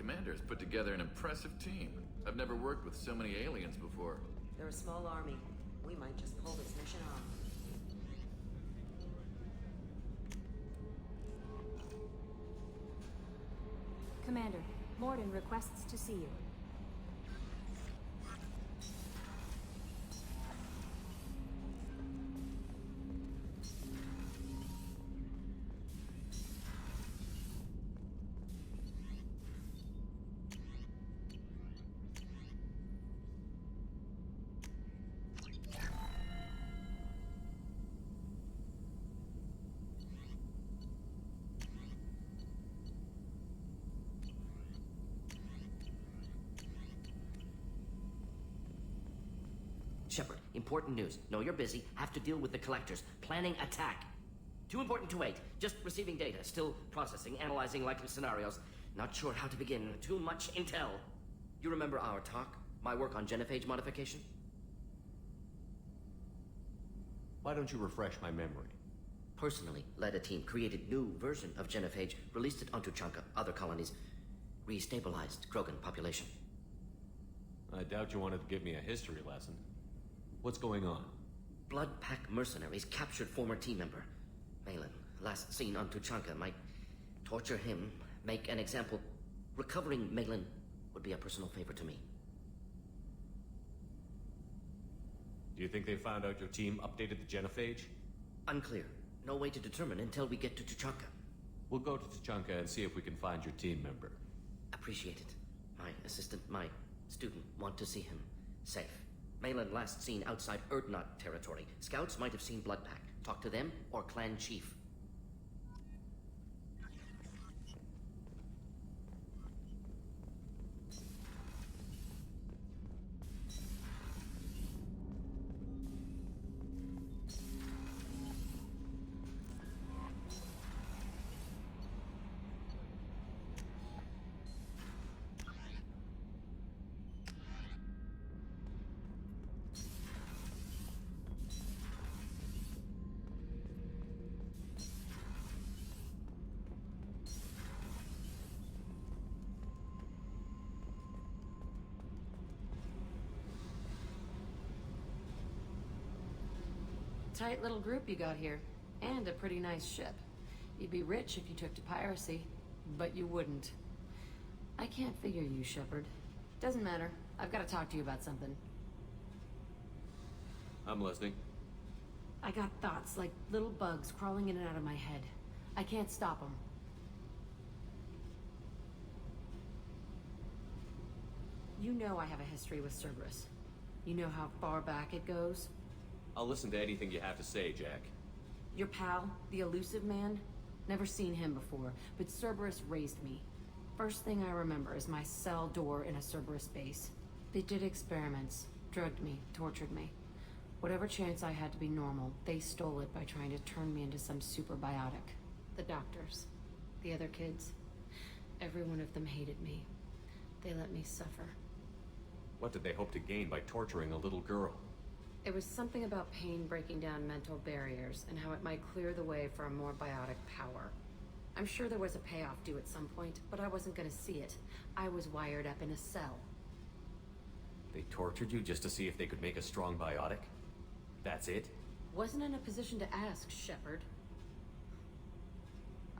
Commander's put together an impressive team. I've never worked with so many aliens before. They're a small army. We might just pull this mission off. Commander, Morden requests to see you. Shepard, important news. Know you're busy. Have to deal with the collectors. Planning attack. Too important to wait. Just receiving data. Still processing, analyzing likely scenarios. Not sure how to begin. Too much intel. You remember our talk? My work on genophage modification? Why don't you refresh my memory? Personally led a team, created new version of genophage, released it onto Chanka, other colonies, restabilized Krogan population. I doubt you wanted to give me a history lesson. What's going on? Blood Pack mercenaries captured former team member. Malin, last seen on Tuchanka, might torture him, make an example. Recovering Malin would be a personal favor to me. Do you think they found out your team updated the genophage? Unclear. No way to determine until we get to Tuchanka. We'll go to Tuchanka and see if we can find your team member. Appreciate it. My assistant, my student, want to see him. Safe. Malin last seen outside Erdnot territory. Scouts might have seen Blood Pack. Talk to them or clan chief. Tight little group you got here. And a pretty nice ship. You'd be rich if you took to piracy, but you wouldn't. I can't figure you, Shepard. Doesn't matter. I've got to talk to you about something. I'm listening. I got thoughts like little bugs crawling in and out of my head. I can't stop them. You know I have a history with Cerberus. You know how far back it goes? I'll listen to anything you have to say, Jack. Your pal, the elusive man? Never seen him before, but Cerberus raised me. First thing I remember is my cell door in a Cerberus base. They did experiments, drugged me, tortured me. Whatever chance I had to be normal, they stole it by trying to turn me into some super biotic. The doctors, the other kids, every one of them hated me. They let me suffer. What did they hope to gain by torturing a little girl? It was something about pain breaking down mental barriers and how it might clear the way for a more biotic power. I'm sure there was a payoff due at some point, but I wasn't going to see it. I was wired up in a cell. They tortured you just to see if they could make a strong biotic? That's it? Wasn't in a position to ask, Shepard.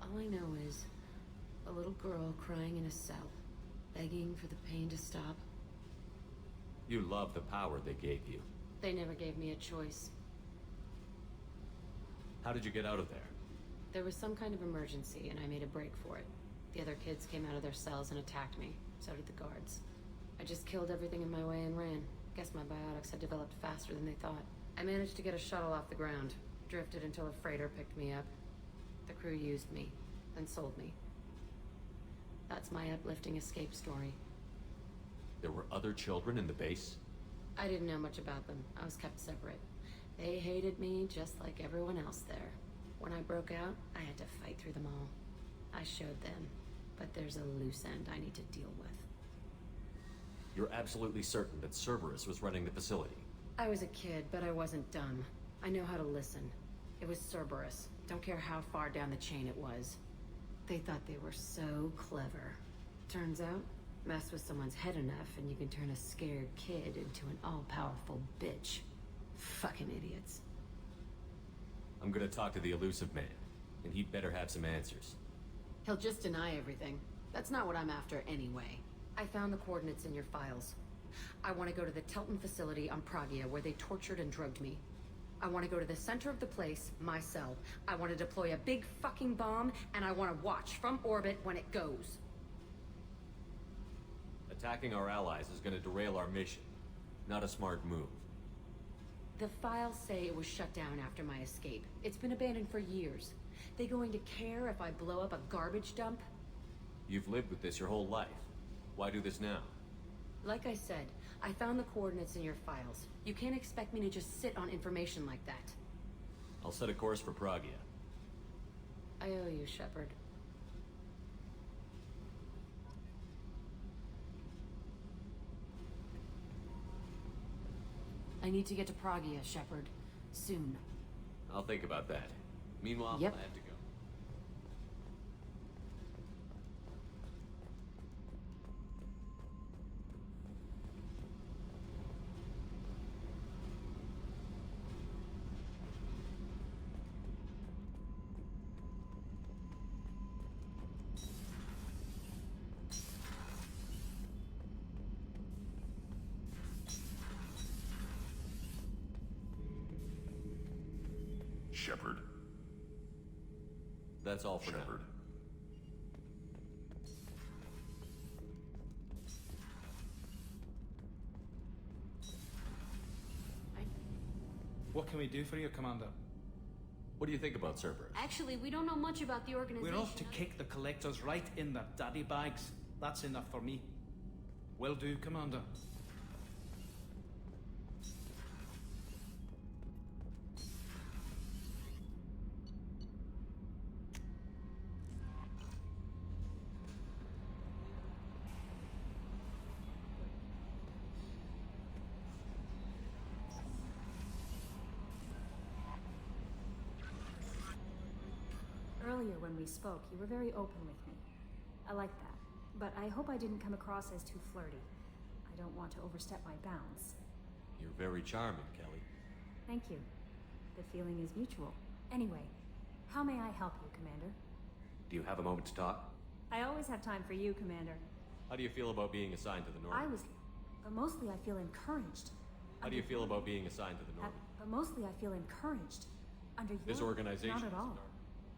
All I know is a little girl crying in a cell, begging for the pain to stop. You love the power they gave you. They never gave me a choice. How did you get out of there? There was some kind of emergency, and I made a break for it. The other kids came out of their cells and attacked me. So did the guards. I just killed everything in my way and ran. Guess my biotics had developed faster than they thought. I managed to get a shuttle off the ground. Drifted until a freighter picked me up. The crew used me, then sold me. That's my uplifting escape story. There were other children in the base? I didn't know much about them. I was kept separate. They hated me just like everyone else there. When I broke out, I had to fight through them all. I showed them, but there's a loose end I need to deal with. You're absolutely certain that Cerberus was running the facility? I was a kid, but I wasn't dumb. I know how to listen. It was Cerberus. Don't care how far down the chain it was. They thought they were so clever. Turns out, Mess with someone's head enough and you can turn a scared kid into an all-powerful bitch. Fucking idiots. I'm gonna talk to the elusive man, and he'd better have some answers. He'll just deny everything. That's not what I'm after anyway. I found the coordinates in your files. I want to go to the Telton facility on Pragia where they tortured and drugged me. I want to go to the center of the place, my cell. I want to deploy a big fucking bomb, and I want to watch from orbit when it goes. Attacking our allies is gonna derail our mission. Not a smart move. The files say it was shut down after my escape. It's been abandoned for years. They going to care if I blow up a garbage dump? You've lived with this your whole life. Why do this now? Like I said, I found the coordinates in your files. You can't expect me to just sit on information like that. I'll set a course for Pragia. I owe you, Shepard. I need to get to Pragia, Shepard. Soon. I'll think about that. Meanwhile, Yep. I have to go. Shepard. That's all for Shepard. What can we do for you, Commander? What do you think about Cerberus? Actually, we don't know much about the organization. We're off to kick the collectors right in their daddy bags. That's enough for me. Will do, Commander. Earlier when we spoke, you were very open with me. I like that. But I hope I didn't come across as too flirty. I don't want to overstep my bounds. You're very charming, Kelly. Thank you. The feeling is mutual. Anyway, how may I help you, Commander? Do you have a moment to talk? I always have time for you, Commander. How do you feel about being assigned to the North? But mostly I feel encouraged. How do you feel about being assigned to the North? But mostly I feel encouraged. Under your... This organization Not at is all. dark.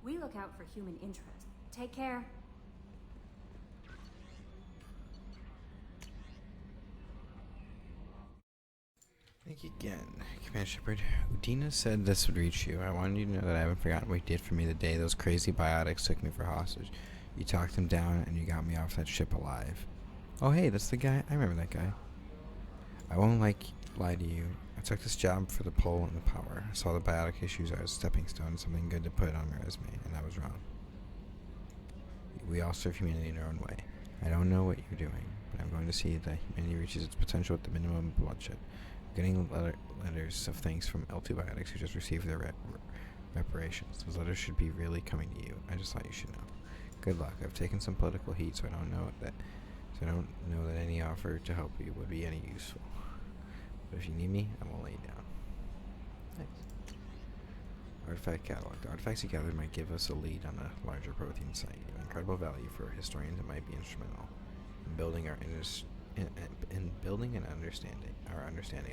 We look out for human interest. Take care. Thank you again, Commander Shepard. Udina said this would reach you. I wanted you to know that I haven't forgotten what you did for me the day those crazy biotics took me for hostage. You talked them down and you got me off that ship alive. Oh hey, that's the guy. I remember that guy. I won't lie to you. I took this job for the pull and the power. I saw the biotic issues as a stepping stone, something good to put on my resume, and I was wrong. We all serve humanity in our own way. I don't know what you're doing, but I'm going to see that humanity reaches its potential with the minimum bloodshed. I'm getting letters of thanks from L2 Biotics who just received their reparations. Those letters should be really coming to you. I just thought you should know. Good luck. I've taken some political heat, so I don't know that any offer to help you would be any useful. But if you need me, I won't let you down. Thanks. Artifact catalog. The artifacts you gathered might give us a lead on a larger protein site. Of incredible value for historians, it might be instrumental in building our understanding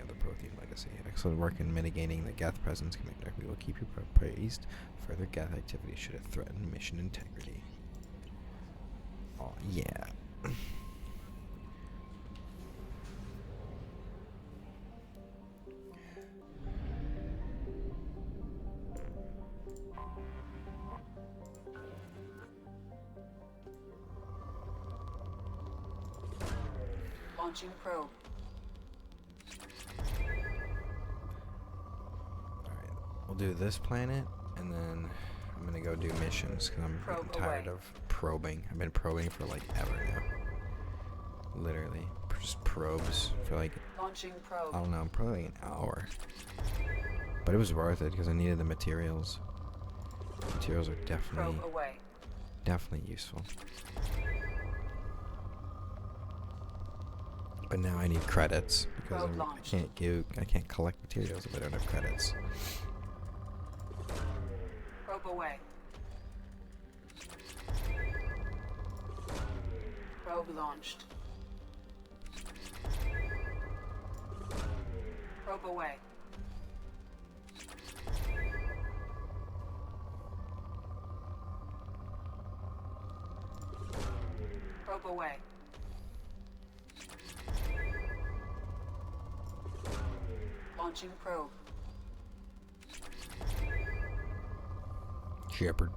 of the protein legacy. Excellent work in mitigating the Geth presence, Commander. We will keep you appraised. Further Geth activity should it threaten mission integrity. Oh yeah. Launching probe. Alright, we'll do this planet, and then I'm gonna go do missions, because I'm Probe tired away. of probing. I've been probing for like ever now. Literally. Just probes for like, Launching I probe. don't know, probably like an hour. But it was worth it, because I needed the materials. Materials are Probe away. definitely useful. But now I need credits because Probe I launched. can't collect materials if I don't have credits. Probe away. Probe launched. Probe away. Probe away. Launching probe. Shepard.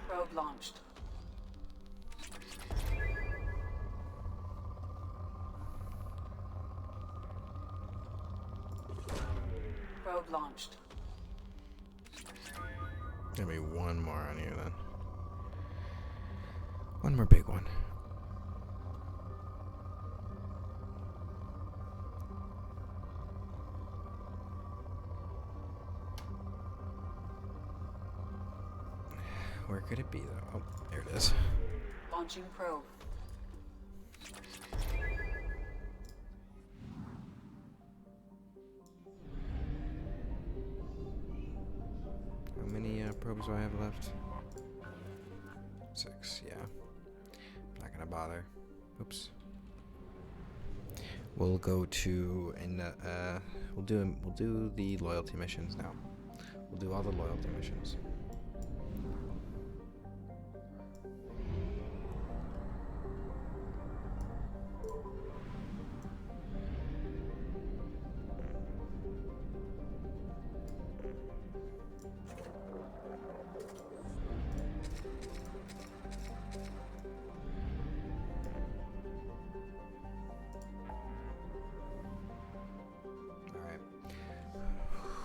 Probe launched. Probe launched. Give me one more on here then. One more big one. Where could it be though? Oh, there it is. Launching probe. How many probes do I have left? 6, yeah. Not gonna bother. Oops. We'll go to and we'll do the loyalty missions now. We'll do all the loyalty missions.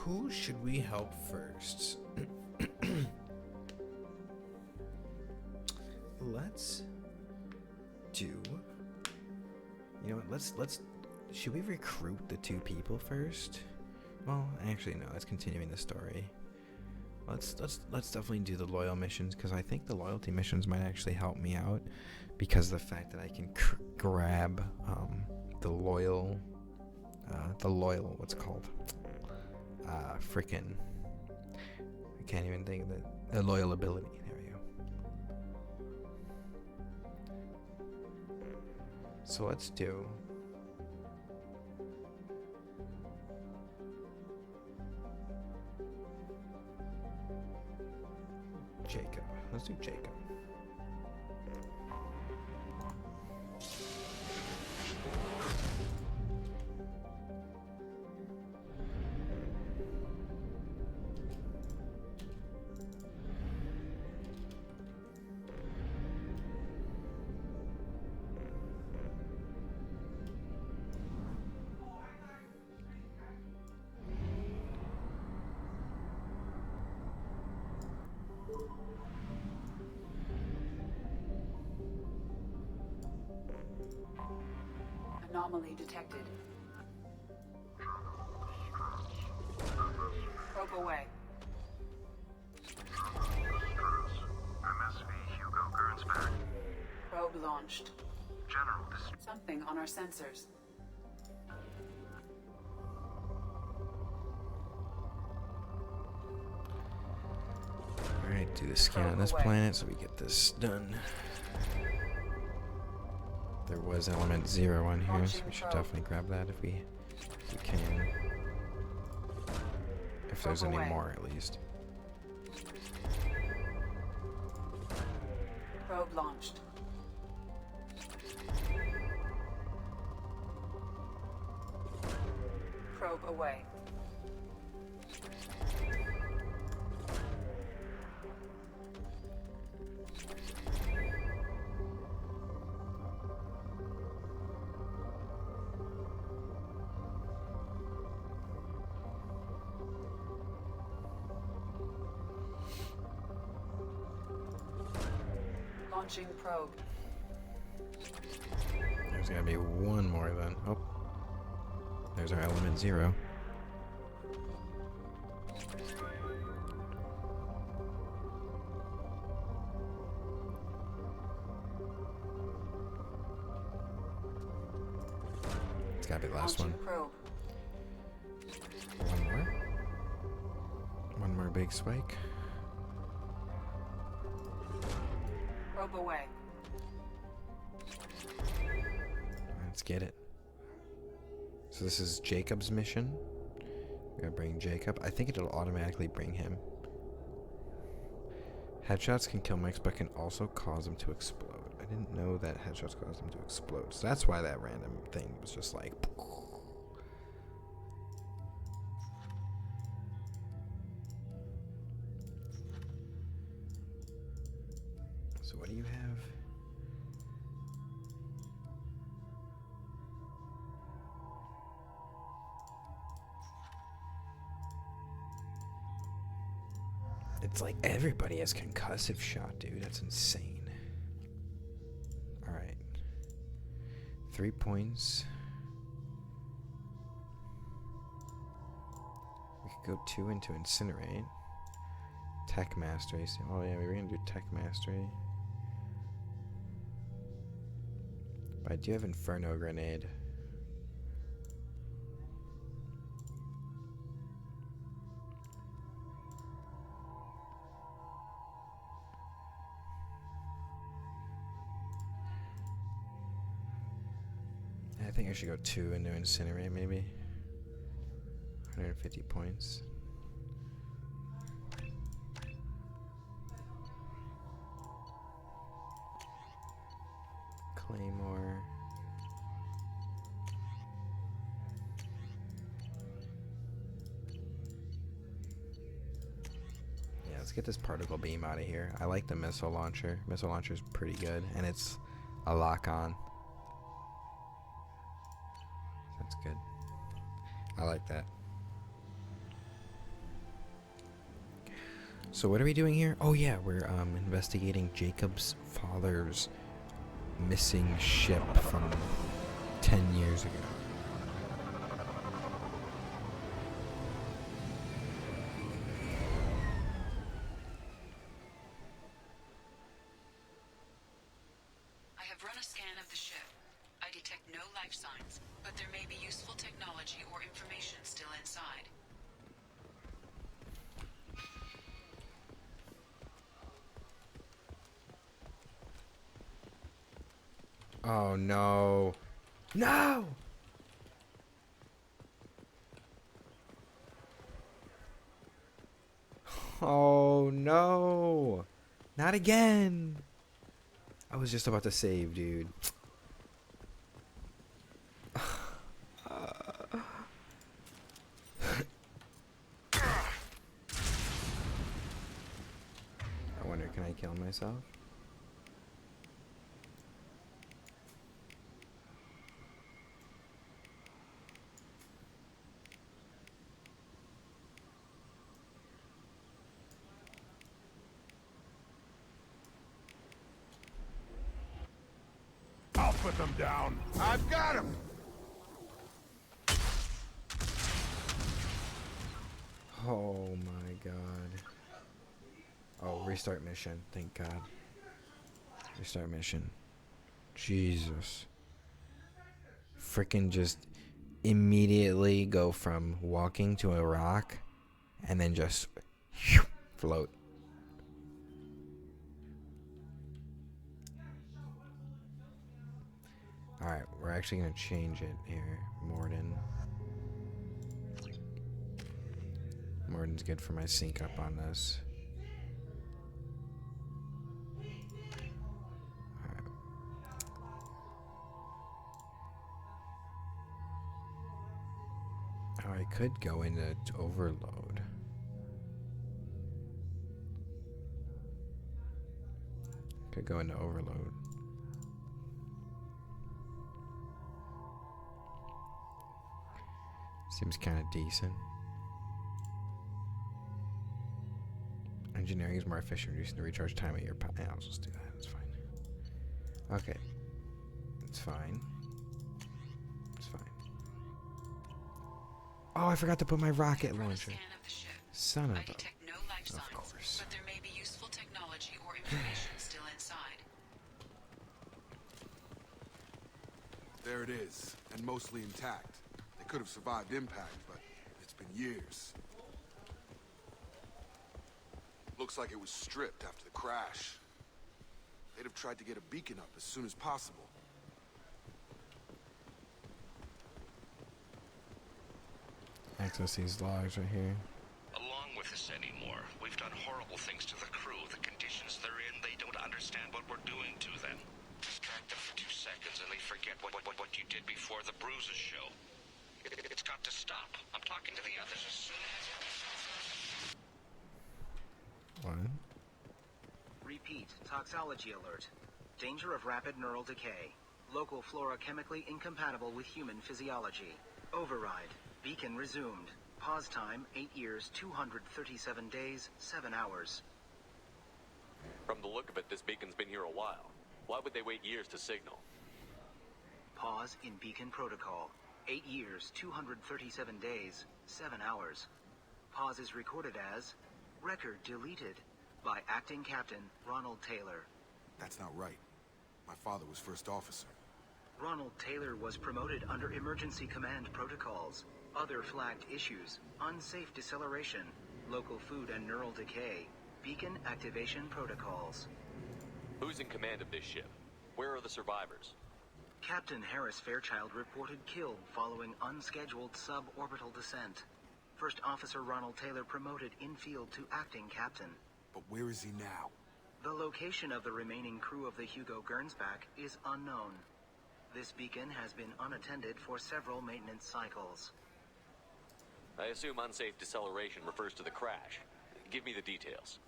Who should we help first? Let's do. You know what? Let's. Should we recruit the 2 people first? Well, actually, no. Let's continuing the story. Let's definitely do the loyal missions because I think the loyalty missions might actually help me out because the fact that I can grab the loyal. What's it called? Frickin'. I can't even think of the loyal ability. There we go. So let's do. Jacob. Let's do Jacob. Anomaly detected. Probe away. MSV Hugo Gernsback. Probe launched. General, Something on our sensors. Alright, do the scan on this planet so we get this done. There was element 0 on here, so we should definitely grab that if we can. If there's any more, at least. Probe launched. Probe away. Launching probe. There's gotta be one more then. Oh. There's our element 0. It's gotta be the last one. Launching probe. One more. One more big spike. Probe away. Let's get it. So this is Jacob's mission. We gotta bring Jacob. I think it'll automatically bring him. Headshots can kill mics, but can also cause them to explode. I didn't know that headshots cause them to explode. So that's why that random thing was just like... So what do you have? It's like everybody has concussive shot, dude. That's insane. Alright. 3 points. We could go 2 into Incinerate. Tech Mastery. Oh yeah, we were gonna do Tech Mastery. But I do have Inferno Grenade. I think I should go 2 into Incinerate, maybe. 150 points. Claymore. Yeah, let's get this particle beam out of here. I like the missile launcher. Missile launcher is pretty good, and it's a lock-on. That's good. I like that. So what are we doing here? Oh yeah, we're investigating Jacob's father's missing ship from 10 years ago. I have run a scan of the ship. I detect no life signs, but there may be useful technology or information still inside. Oh no. No! Oh no! Not again! I was just about to save, dude. I wonder, can I kill myself? I'll put them down. I've got them. Oh my god. Oh, restart mission. Thank God. Restart mission. Jesus. Frickin' just immediately go from walking to a rock and then just float. Alright, we're actually gonna change it here. Morden. Morden's good for my sync up on this. Alright. Oh, I could go into overload. Could go into overload. Seems kind of decent. Engineering is more efficient, reducing the recharge time of your power. Yeah, I'll just do that. It's fine. Okay. It's fine. It's fine. Oh, I forgot to put my rocket launcher. Son of a... Detect no life signs, of course. but there may be useful technology or information still inside. There it is, and mostly intact. They could have survived impact, but it's been years. Looks like it was stripped after the crash. They'd have tried to get a beacon up as soon as possible. Access these logs right here. Along with this anymore. We've done horrible things to the crew. The conditions they're in, they don't understand what we're doing to them. Distract them for 2 seconds and they forget what you did before the bruises show. It's got to stop. I'm talking to the others as soon as... What? Repeat, toxology alert. Danger of rapid neural decay. Local flora chemically incompatible with human physiology. Override. Beacon resumed. Pause time, 8 years, 237 days, 7 hours. From the look of it, this beacon's been here a while. Why would they wait years to signal? Pause in beacon protocol. 8 years, 237 days, 7 hours. Pause is recorded as record deleted by acting captain Ronald Taylor. That's not right. My father was first officer. Ronald Taylor was promoted under emergency command protocols. Other flagged issues: unsafe deceleration, local food and neural decay, beacon activation protocols. Who's in command of this ship? Where are the survivors? Captain Harris Fairchild reported killed following unscheduled suborbital descent. First Officer Ronald Taylor promoted in-field to acting captain. But where is he now? The location of the remaining crew of the Hugo Gernsback is unknown. This beacon has been unattended for several maintenance cycles. I assume unsafe deceleration refers to the crash. Give me the details.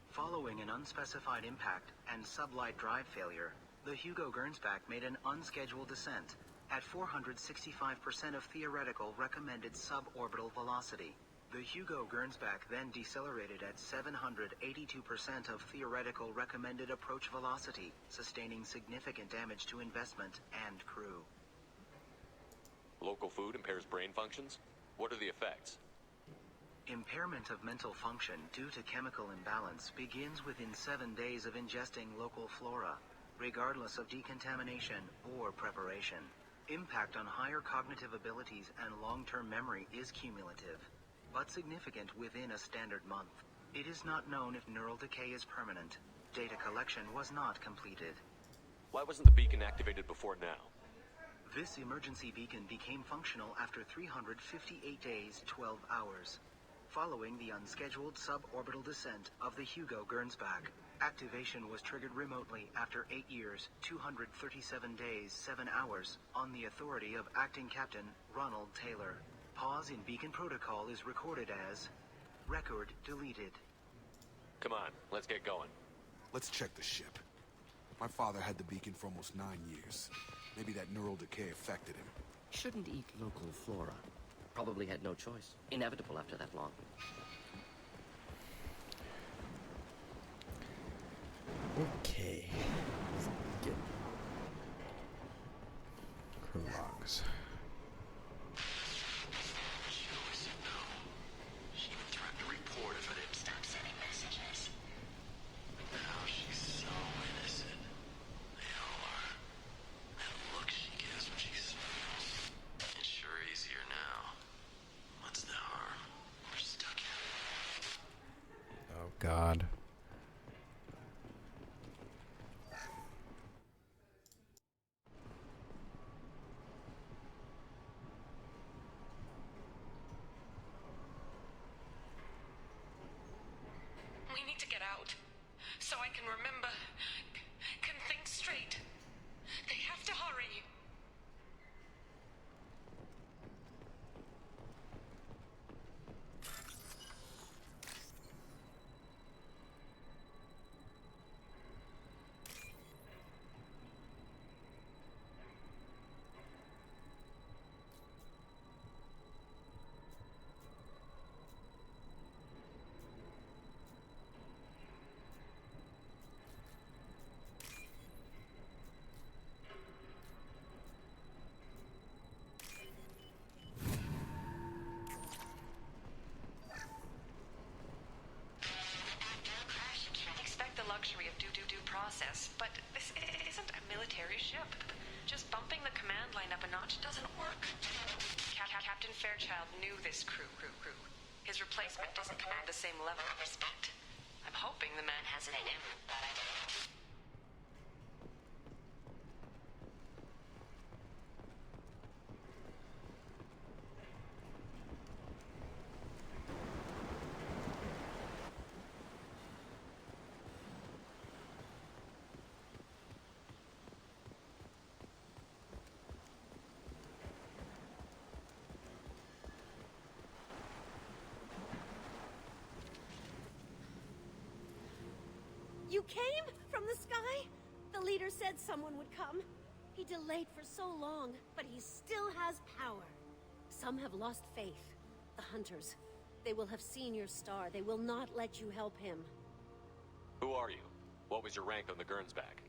Following an unspecified impact and sublight drive failure, the Hugo Gernsback made an unscheduled descent at 465% of theoretical recommended suborbital velocity. The Hugo Gernsback then decelerated at 782% of theoretical recommended approach velocity, sustaining significant damage to investment and crew. Local food impairs brain functions? What are the effects? Impairment of mental function due to chemical imbalance begins within 7 days of ingesting local flora, regardless of decontamination or preparation. Impact on higher cognitive abilities and long-term memory is cumulative, but significant within a standard month. It is not known if neural decay is permanent. Data collection was not completed. Why wasn't the beacon activated before now? This emergency beacon became functional after 358 days, 12 hours. Following the unscheduled suborbital descent of the Hugo Gernsback, activation was triggered remotely after 8 years, 237 days, 7 hours, on the authority of Acting Captain Ronald Taylor. Pause in beacon protocol is recorded as record deleted. Come on, let's get going. Let's check the ship. My father had the beacon for almost 9 years. Maybe that neural decay affected him. Shouldn't eat local flora. Probably had no choice. Inevitable after that long. Okay. Let's get crew logs. She always said no. She even threatened to report if I didn't stop sending messages. Now she's so innocent. They all are. That look she gives when she smiles. It's sure easier now. What's the harm? We're stuck here. Oh God. We need to get out. So I can remember. Can think straight. They have to hurry. Stepping the command line up a notch doesn't work. Captain Fairchild knew this crew. His replacement doesn't command the same level of respect. I'm hoping the man has it in him. You came? From the sky? The leader said someone would come. He delayed for so long, but he still has power. Some have lost faith. The hunters. They will have seen your star. They will not let you help him. Who are you? What was your rank on the Gernsback?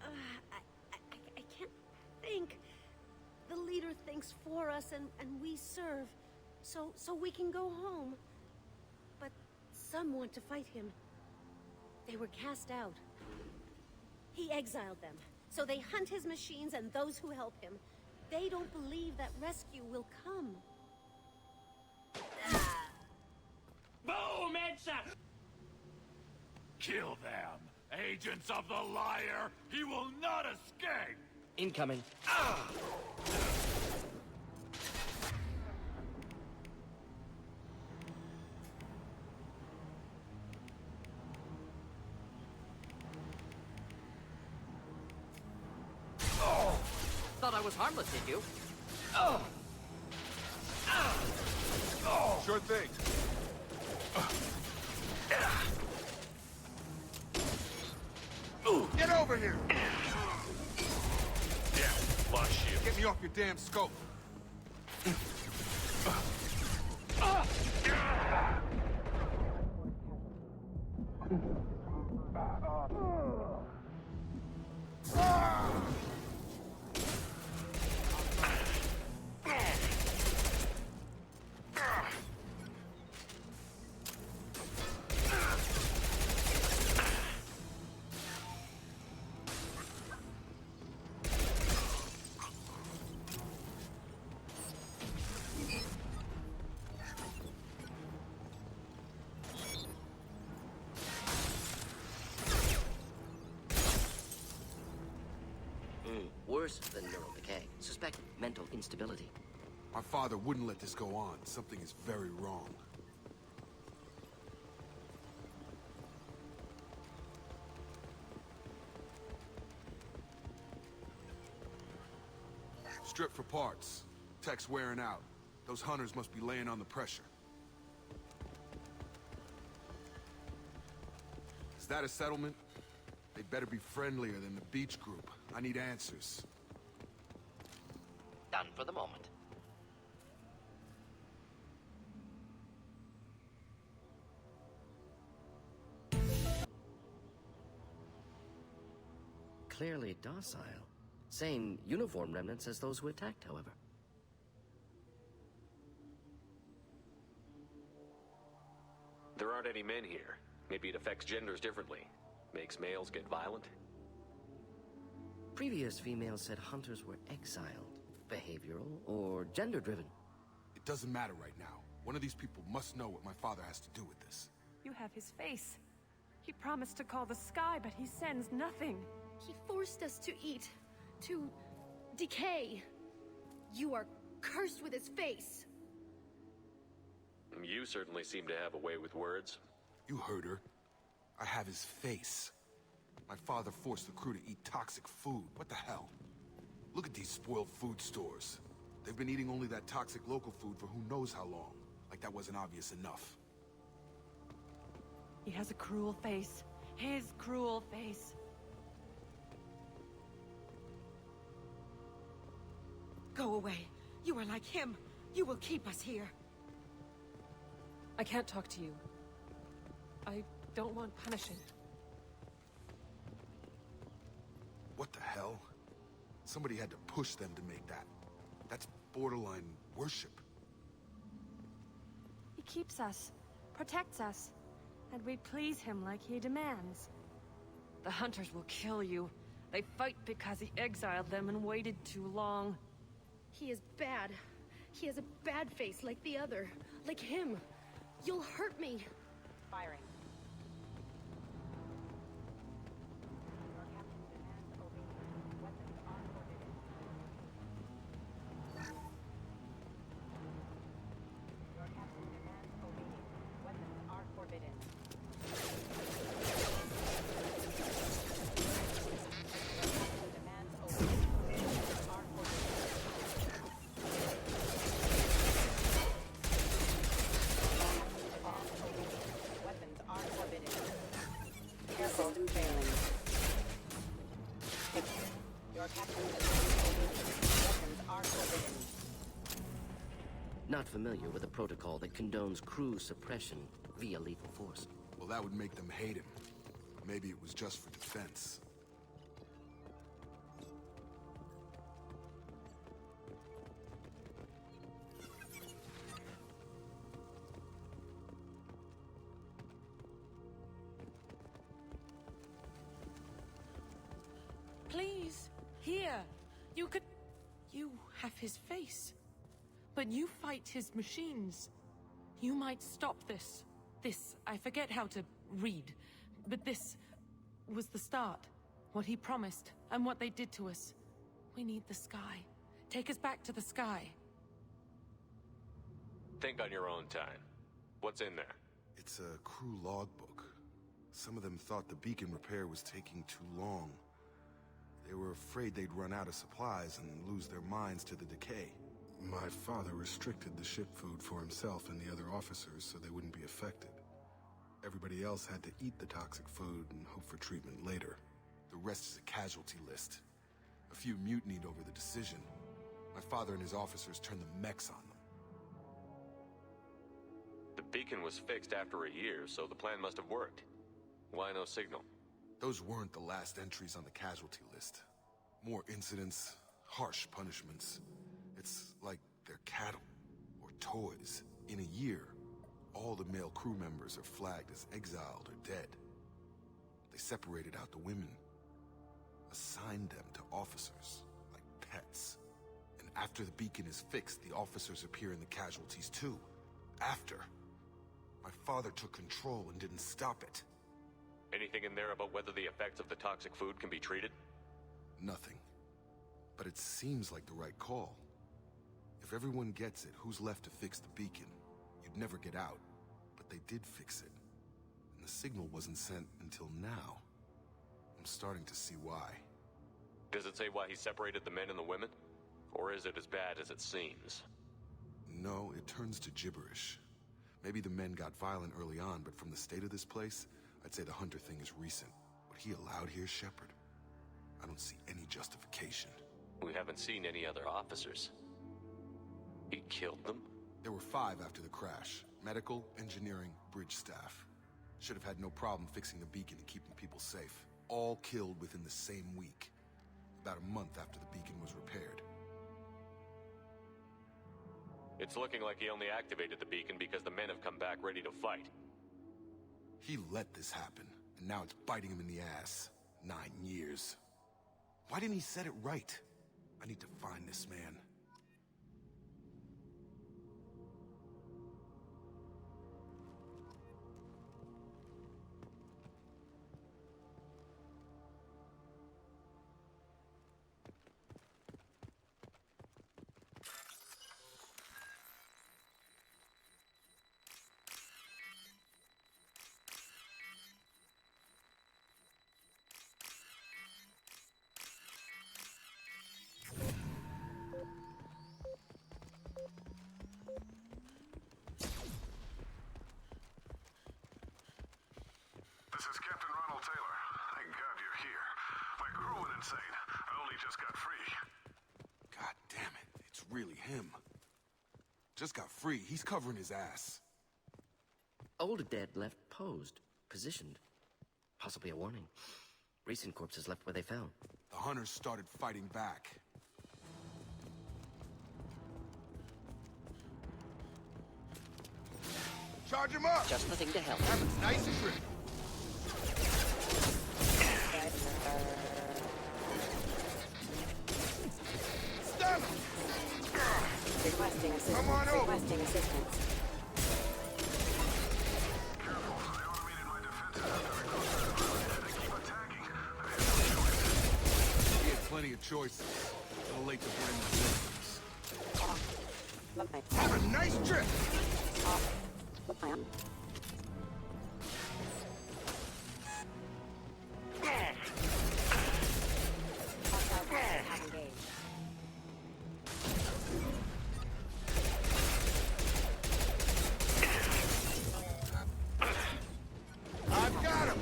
I can't think. The leader thinks for us, and we serve. So we can go home. But some want to fight him. They were cast out. He exiled them, so they hunt his machines and those who help him. They don't believe that rescue will come. Boom! Headshot! Kill them! Agents of the liar! He will not escape! Incoming. Thought I was harmless, did you? Sure thing. Get over here! Yeah, lost shield. Get me off your damn scope. Worse than neural decay. Suspect mental instability. My father wouldn't let this go on. Something is very wrong. Strip for parts. Tech's wearing out. Those hunters must be laying on the pressure. Is that a settlement? They better be friendlier than the beach group. I need answers. Done for the moment. Clearly docile. Same uniform remnants as those who attacked, however. There aren't any men here. Maybe it affects genders differently. Makes males get violent? Previous females said hunters were exiled, behavioral, or gender-driven. It doesn't matter right now. One of these people must know what my father has to do with this. You have his face. He promised to call the sky, but he sends nothing. He forced us to eat, to decay. You are cursed with his face. You certainly seem to have a way with words. You heard her. I have his face. My father forced the crew to eat toxic food. What the hell? Look at these spoiled food stores. They've been eating only that toxic local food for who knows how long. Like that wasn't obvious enough. He has a cruel face. His cruel face. Go away. You are like him. You will keep us here. I can't talk to you. I don't want punishing. What the hell? Somebody had to push them to make that. That's borderline worship. He keeps us, protects us, and we please him like he demands. The hunters will kill you. They fight because he exiled them and waited too long. He is bad. He has a bad face like the other. Like him. You'll hurt me. Firing. System failing. Your captain's weapons are forbidden. Not familiar with a protocol that condones crew suppression via lethal force. Well, that would make them hate him. Maybe it was just for defense. Please, here. You have his face. But you fight his machines. You might stop this. I forget how to read. But this was the start. What he promised, and what they did to us. We need the sky. Take us back to the sky. Think on your own time. What's in there? It's a crew logbook. Some of them thought the beacon repair was taking too long. They were afraid they'd run out of supplies and lose their minds to the decay. My father restricted the ship food for himself and the other officers so they wouldn't be affected. Everybody else had to eat the toxic food and hope for treatment later. The rest is a casualty list. A few mutinied over the decision. My father and his officers turned the mechs on them. The beacon was fixed after a year, so the plan must have worked. Why no signal? Those weren't the last entries on the casualty list. More incidents, harsh punishments. It's like they're cattle, or toys. In a year, all the male crew members are flagged as exiled or dead. They separated out the women, assigned them to officers, like pets. And after the beacon is fixed, the officers appear in the casualties too. After. My father took control and didn't stop it. Anything in there about whether the effects of the toxic food can be treated? Nothing. But it seems like the right call. If everyone gets it, who's left to fix the beacon? You'd never get out. But they did fix it. And the signal wasn't sent until now. I'm starting to see why. Does it say why he separated the men and the women? Or is it as bad as it seems? No, it turns to gibberish. Maybe the men got violent early on, but from the state of this place, I'd say the Hunter thing is recent. What he allowed here, Shepard, I don't see any justification. We haven't seen any other officers. He killed them? There were 5 after the crash. Medical, engineering, bridge staff. Should have had no problem fixing the beacon and keeping people safe. All killed within the same week. About a month after the beacon was repaired. It's looking like he only activated the beacon because the men have come back ready to fight. He let this happen, and now it's biting him in the ass. 9 years. Why didn't he set it right? I need to find this man. This is Captain Ronald Taylor. Thank God you're here. My crew went insane. I only just got free. God damn it, it's really him. Just got free. He's covering his ass. Old dead left posed, positioned. Possibly a warning. Recent corpses left where they fell. The hunters started fighting back. Charge him up! Just the thing to help. Nice and tricky. assistance. Come on over. Requesting assistance. He had plenty of choices. Too late to blame the systems. Have a nice trip! I've got him!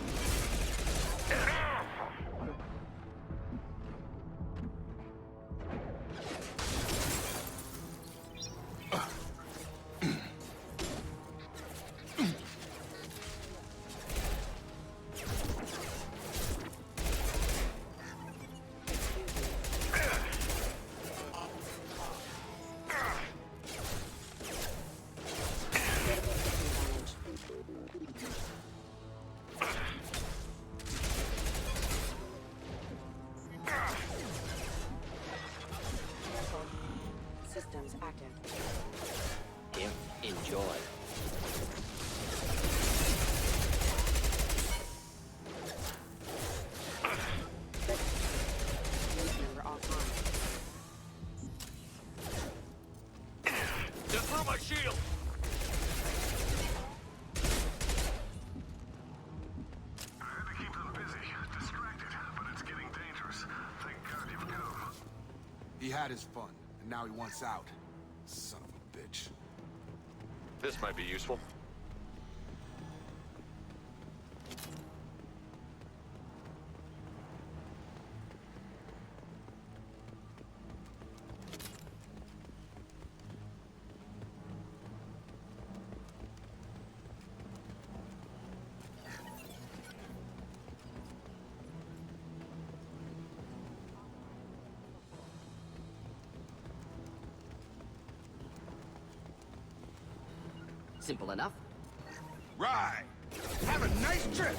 Systems active. Enjoy. Member offline. Just throw my shield! I had to keep them busy, distracted, but it's getting dangerous. Thank God you've come. He had his fun, and now he wants out. Son of a bitch. This might be useful. Simple enough. Right! Have a nice trip!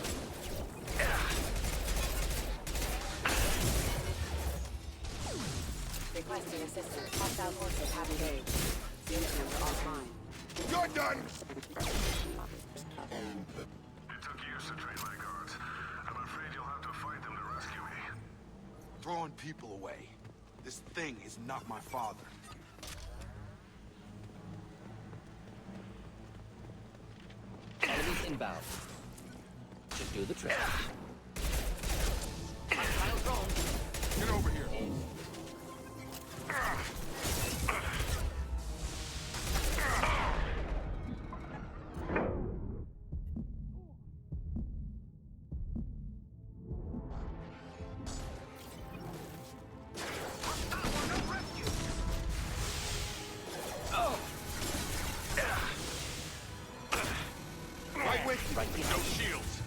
Requesting assistance. Hostile forces have engaged. Unit member offline. You're done! It took years to train my guards. I'm afraid you'll have to fight them to rescue me. Throwing people away. This thing is not my father. Enemies inbound. Should do the trick. Hostile drone. Get over here. Right with you. Right No behind. shields!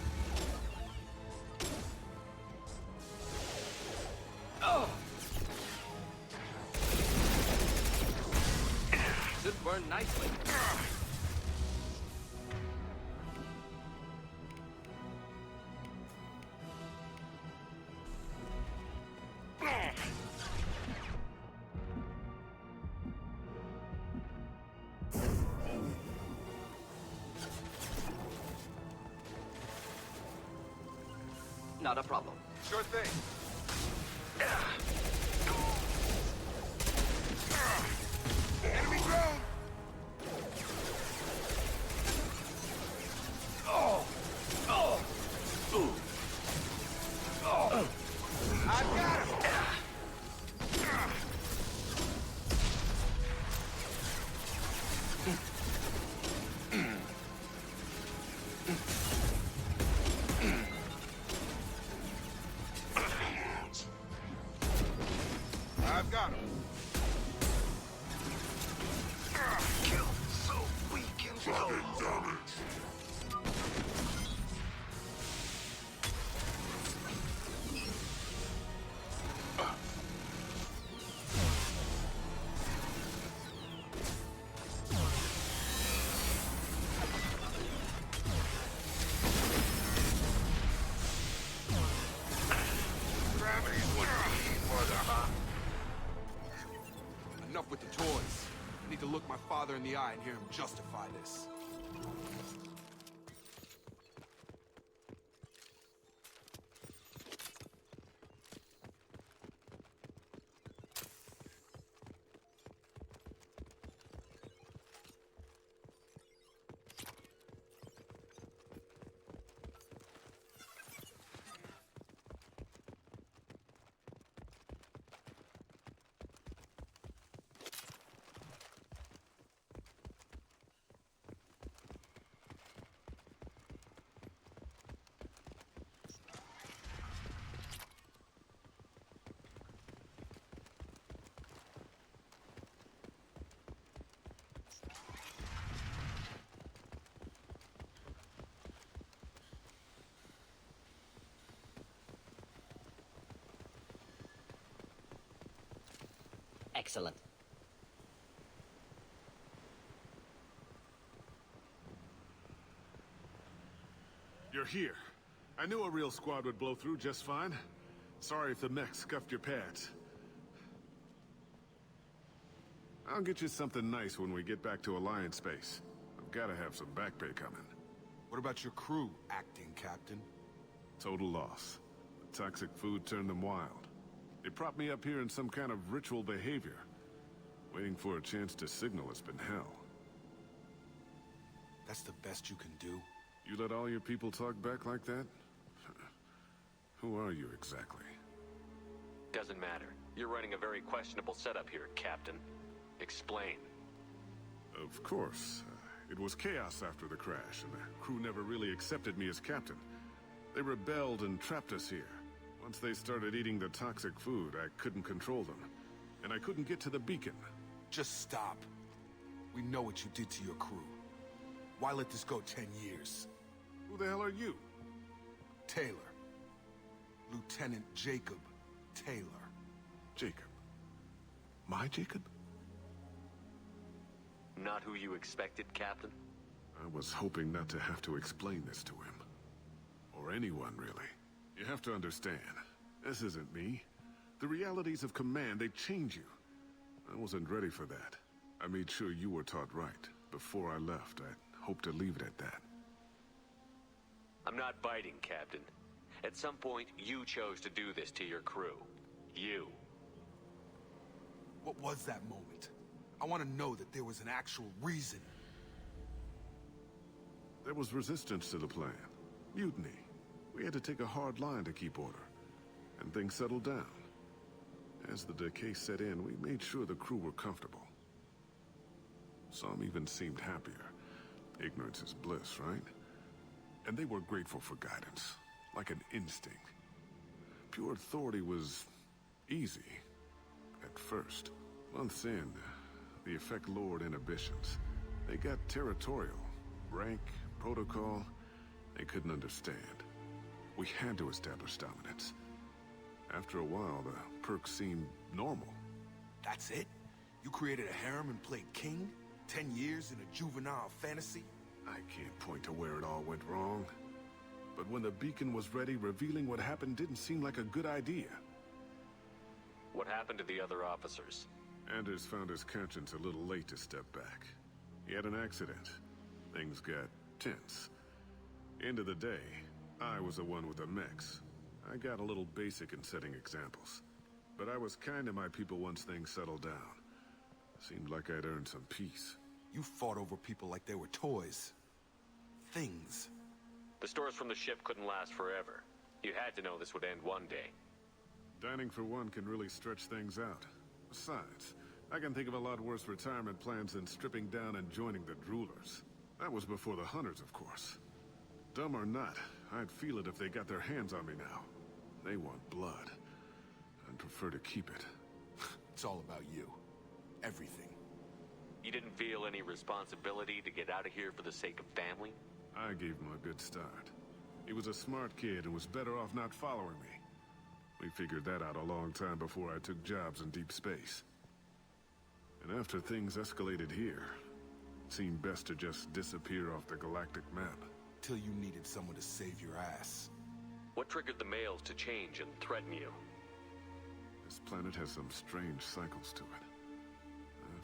Should burn nicely. Not a problem. Sure thing. Enemy drone! I've got him! I've got him. Kill so we can go. Gravity's what we need for the Enough with the toys. We need to look my father in the eye and hear him justify this. Excellent. You're here. I knew a real squad would blow through just fine. Sorry if the mech scuffed your pads. I'll get you something nice when we get back to Alliance space. I've gotta have some back pay coming. What about your crew, acting captain? Total loss. The toxic food turned them wild. They propped me up here in some kind of ritual behavior. Waiting for a chance to signal has been hell. That's the best you can do? You let all your people talk back like that? Who are you exactly? Doesn't matter. You're running a very questionable setup here, Captain. Explain. Of course. It was chaos after the crash, and the crew never really accepted me as captain. They rebelled and trapped us here. Once they started eating the toxic food, I couldn't control them. And I couldn't get to the beacon. Just stop. We know what you did to your crew. Why let this go 10 years? Who the hell are you? Taylor. Lieutenant Jacob Taylor. Jacob? My Jacob? Not who you expected, Captain? I was hoping not to have to explain this to him. Or anyone, really. You have to understand, this isn't me. The realities of command, they change you. I wasn't ready for that. I made sure you were taught right. Before I left, I hoped to leave it at that. I'm not biting, Captain. At some point, you chose to do this to your crew. You. What was that moment? I want to know that there was an actual reason. There was resistance to the plan. Mutiny. We had to take a hard line to keep order. And things settled down. As the decay set in, we made sure the crew were comfortable. Some even seemed happier. Ignorance is bliss, right? And they were grateful for guidance, like an instinct. Pure authority was easy, at first. Months in, the effect lowered inhibitions. They got territorial. Rank, protocol, they couldn't understand. We had to establish dominance. After a while, the perks seemed normal. That's it? You created a harem and played king? 10 years in a juvenile fantasy? I can't point to where it all went wrong. But when the beacon was ready, revealing what happened didn't seem like a good idea. What happened to the other officers? Anders found his conscience a little late to step back. He had an accident. Things got tense. End of the day, I was the one with the mechs. I got a little basic in setting examples. But I was kind to my people once things settled down. Seemed like I'd earned some peace. You fought over people like they were toys. Things. The stores from the ship couldn't last forever. You had to know this would end one day. Dining for one can really stretch things out. Besides, I can think of a lot worse retirement plans than stripping down and joining the droolers. That was before the hunters, of course. Dumb or not, I'd feel it if they got their hands on me now. They want blood. I'd prefer to keep it. It's all about you. Everything. You didn't feel any responsibility to get out of here for the sake of family? I gave him a good start. He was a smart kid and was better off not following me. We figured that out a long time before I took jobs in deep space. And after things escalated here, it seemed best to just disappear off the galactic map. Till you needed someone to save your ass. What triggered the males to change and threaten you? This planet has some strange cycles to it.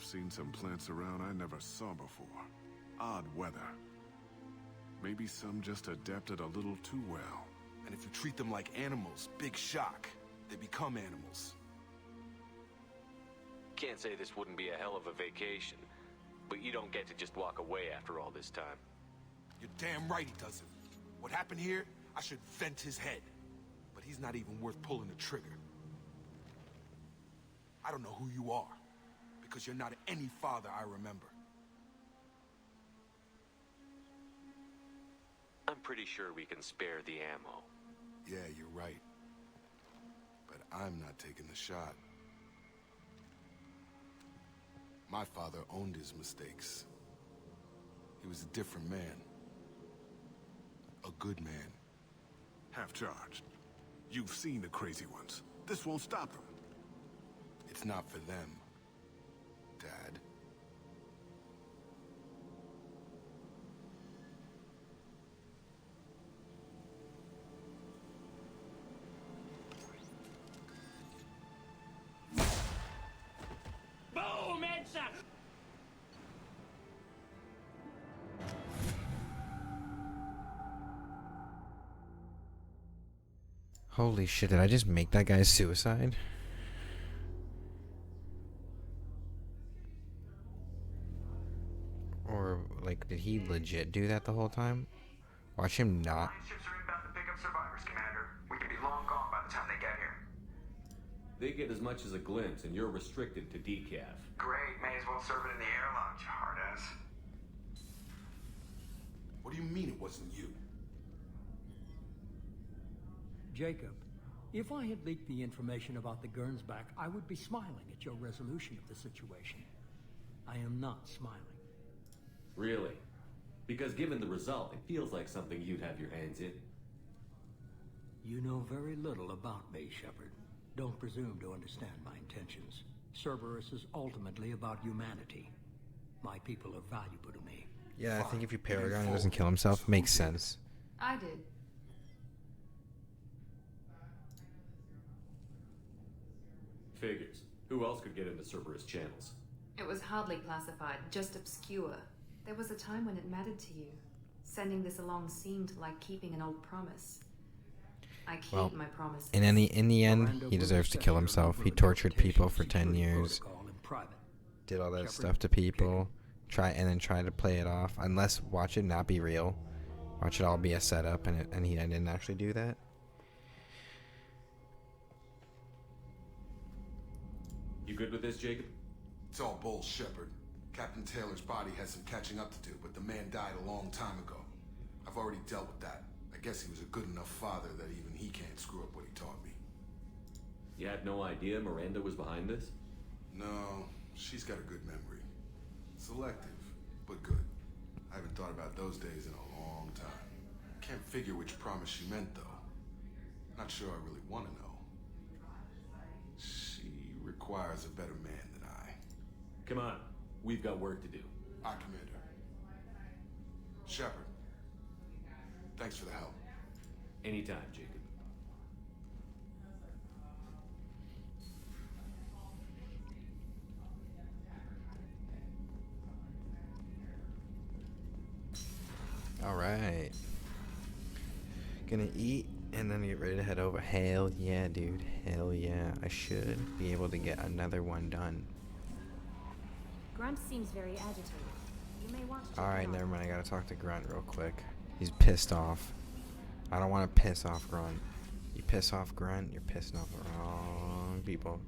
I've seen some plants around I never saw before. Odd weather. Maybe some just adapted a little too well. And if you treat them like animals, big shock. They become animals. Can't say this wouldn't be a hell of a vacation, but you don't get to just walk away after all this time. You're damn right he doesn't. What happened here, I should vent his head. But he's not even worth pulling the trigger. I don't know who you are, because you're not any father I remember. I'm pretty sure we can spare the ammo. Yeah, you're right. But I'm not taking the shot. My father owned his mistakes. He was a different man. A good man. Half-charged. You've seen the crazy ones. This won't stop them. It's not for them, Dad. Boom! Headshot! Holy shit, did I just make that guy's suicide? Or, like, did he legit do that the whole time? Watch him not. Ships are inbound to pick up survivors, Commander. We could be long gone by the time they get here. They get as much as a glimpse, and you're restricted to decaf. Great, may as well serve it in the air lounge, hard ass. What do you mean it wasn't you? Jacob, if I had leaked the information about the Gernsback, I would be smiling at your resolution of the situation. I am not smiling. Really? Because given the result, it feels like something you'd have your hands in. You know very little about me, Shepard. Don't presume to understand my intentions. Cerberus is ultimately about humanity. My people are valuable to me. Yeah, I think if you Paragon and doesn't kill himself, makes sense. I did. Figures. Who else could get into Cerberus channels? It was hardly classified, just obscure. There was a time when it mattered to you. Sending this along seemed like keeping an old promise. I keep my promises. In the end, he deserves to kill himself. He tortured people for 10 years. Did all that stuff to people. And then try to play it off. Unless, watch it not be real. Watch it all be a setup, and he didn't actually do that. You good with this, Jacob? It's all bull, Shepard. Captain Taylor's body has some catching up to do, but the man died a long time ago. I've already dealt with that. I guess he was a good enough father that even he can't screw up what he taught me. You had no idea Miranda was behind this? No, she's got a good memory. Selective, but good. I haven't thought about those days in a long time. Can't figure which promise she meant, though. Not sure I really want to know. She requires a better man than I. Come on, we've got work to do. Aye, Commander. Shepard, thanks for the help. Anytime, Jacob. Alright. Gonna eat and then get ready to head over. Hell yeah, dude. Hell yeah. I should be able to get another one done. Grunt seems very agitated. You may want to check Alright, him never out. mind. I gotta talk to Grunt real quick. He's pissed off. I don't want to piss off Grunt. You piss off Grunt, you're pissing off the wrong people.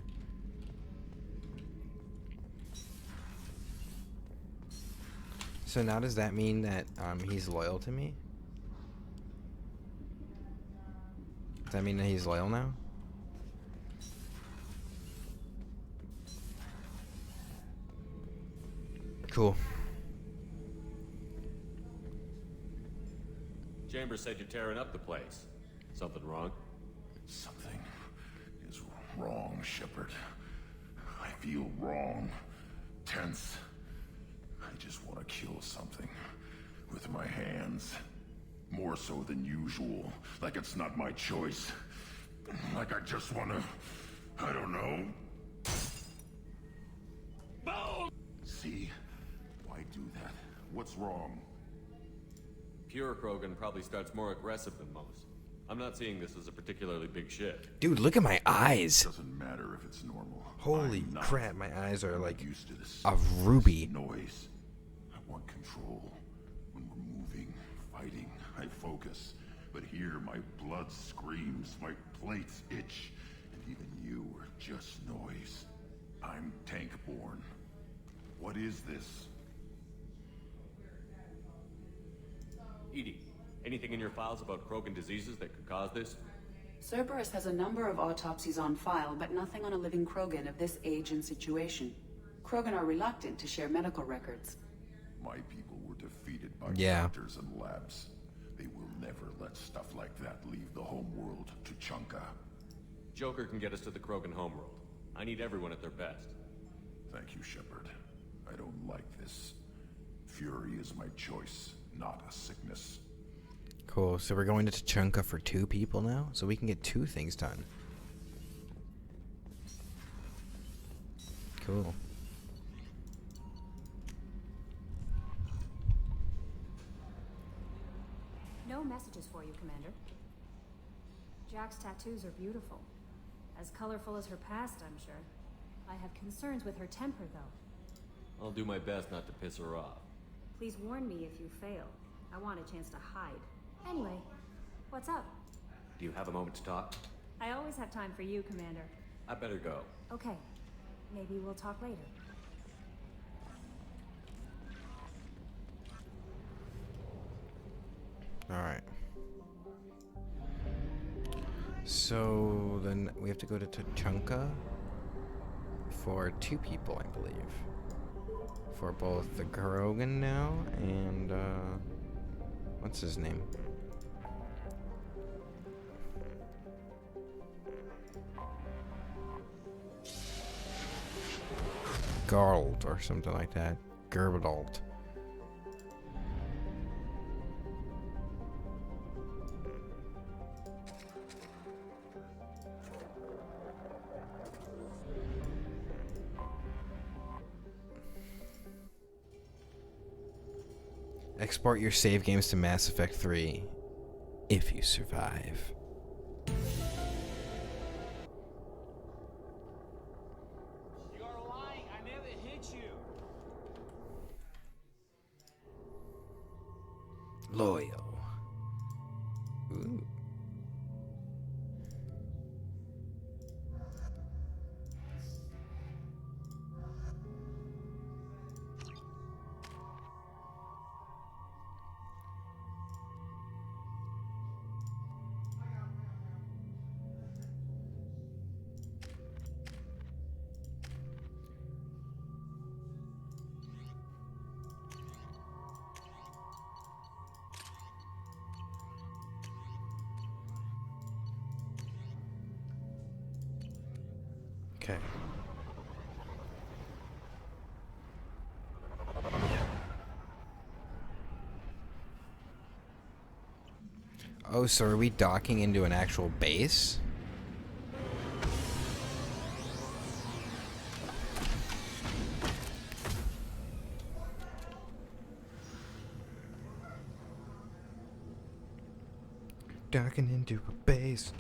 So now does that mean that he's loyal to me? Does that mean that he's loyal now? Cool. Chambers said you're tearing up the place. Something wrong? Something is wrong, Shepard. I feel wrong. Tense. I just want to kill something. With my hands. More so than usual. Like it's not my choice. Like I just want to... I don't know. Boom! what's wrong. Pure Krogan probably starts more aggressive than most. I'm not seeing this as a particularly big shift. Dude, look at my eyes. Doesn't matter if it's normal. Holy crap, my eyes are like used to this a ruby. Noise. I want control. When we're moving, fighting, I focus. But here, my blood screams, my plates itch, and even you are just noise. I'm tank-born. What is this? EDI, anything in your files about Krogan diseases that could cause this? Cerberus has a number of autopsies on file, but nothing on a living Krogan of this age and situation. Krogan are reluctant to share medical records. My people were defeated by doctors and labs. They will never let stuff like that leave the homeworld to Chunka. Joker can get us to the Krogan homeworld. I need everyone at their best. Thank you, Shepard. I don't like this. Fury is my choice, not a sickness. Cool, so we're going to Tachanka for 2 people now? So we can get 2 things done. Cool. No messages for you, Commander. Jack's tattoos are beautiful. As colorful as her past, I'm sure. I have concerns with her temper, though. I'll do my best not to piss her off. Please warn me if you fail. I want a chance to hide. Anyway, what's up? Do you have a moment to talk? I always have time for you, Commander. I better go. Okay. Maybe we'll talk later. Alright. So then we have to go to Tachanka for 2 people, I believe. For both the Krogan now and what's his name? Garld or something like that. Gerberdald. Export your save games to Mass Effect 3 if you survive. You're lying. I never hit you. Loyal. Ooh. Okay. Oh, so are we docking into an actual base? Docking into a base.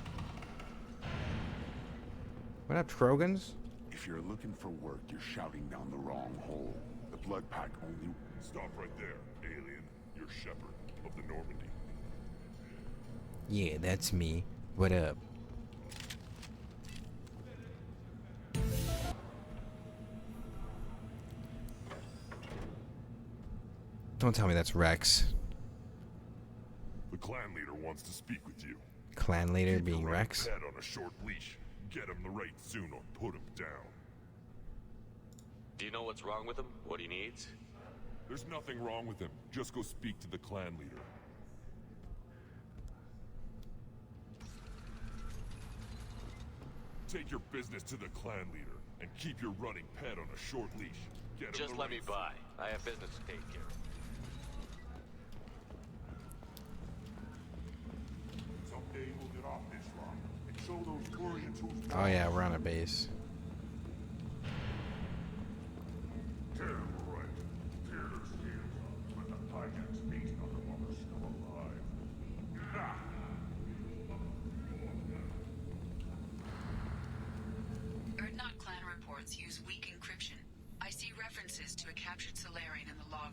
What up, Krogans? If you're looking for work, you're shouting down the wrong hole. The blood pack only... Stop right there, alien. You're Shepard of the Normandy. Yeah, that's me. What up? Don't tell me that's Rex. The clan leader wants to speak with you. Clan leader Keep being your Rex? pet on a short leash. Get him the right soon or put him down. Do you know what's wrong with him? What he needs? There's nothing wrong with him. Just go speak to the clan leader. Take your business to the clan leader and keep your running pet on a short leash. Get him Just the let me right by. I have business to take care of. Someday we'll get off this rock and show those Quarians who's Oh yeah, we're on a base. Damn right. Tear their scales off.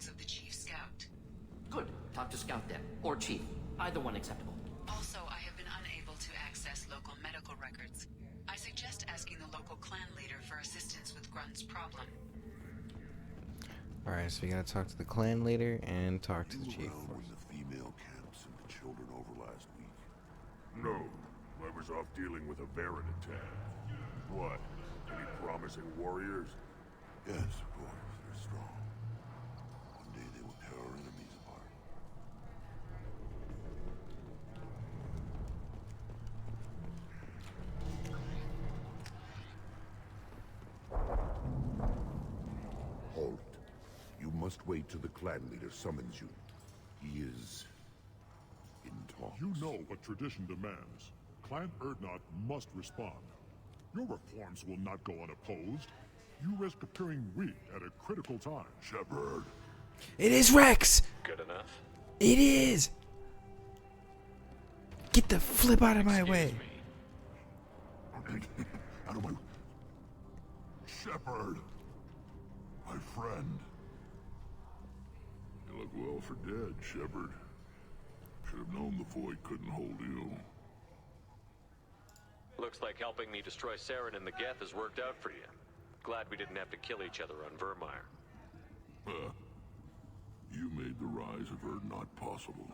whereabouts of the Chief Scout. Good. Talk to Scout then. Or Chief. Either one acceptable. Also, I have been unable to access local medical records. I suggest asking the local clan leader for assistance with Grunt's problem. Alright, so we gotta talk to the clan leader and talk to the chief. When the female camps and the children over last week? No. I was off dealing with a Baron attack. What? Any promising warriors? Yes, of course. They're strong. One day they will tear our enemies apart. Halt. You must wait till the clan leader summons you. He is in talks. You know what tradition demands. Clan Erdnot must respond. Your reforms will not go unopposed. You risk appearing weak at a critical time. Shepard. It is Rex! Good enough. It is! Get the flip out of my way. Out of my... Shepard. My friend. You look well for dead, Shepard. Should have known the Void couldn't hold you. Looks like helping me destroy Saren and the Geth has worked out for you. Glad we didn't have to kill each other on Vermeer. You made the rise of Erdnot possible.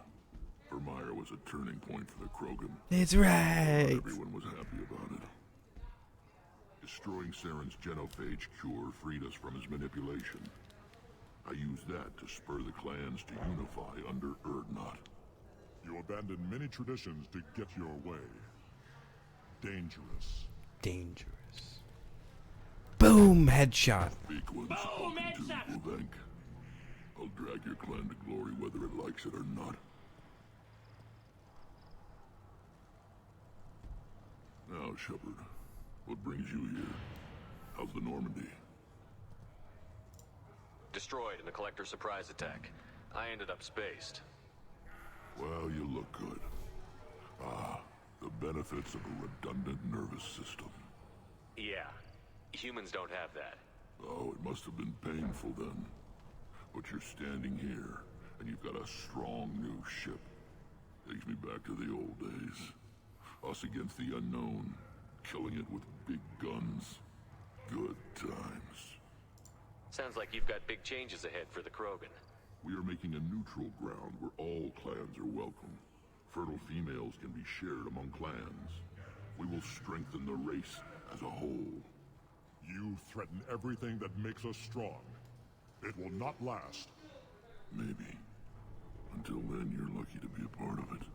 Vermeer was a turning point for the Krogan. It's right. Not everyone was happy about it. Destroying Saren's genophage cure freed us from his manipulation. I used that to spur the clans to unify under Erdnot. You abandoned many traditions to get your way. Dangerous. Dangerous. Boom! Headshot. Boom! Headshot! I'll drag your clan to glory whether it likes it or not. Now, Shepard, what brings you here? How's the Normandy? Destroyed in a collector surprise attack. I ended up spaced. Well, you look good. Ah, the benefits of a redundant nervous system. Yeah. Humans don't have that. Oh, it must have been painful then. But you're standing here, and you've got a strong new ship. Takes me back to the old days. Us against the unknown, killing it with big guns. Good times. Sounds like you've got big changes ahead for the Krogan. We are making a neutral ground where all clans are welcome. Fertile females can be shared among clans. We will strengthen the race as a whole. You threaten everything that makes us strong. It will not last. Maybe. Until then, you're lucky to be a part of it.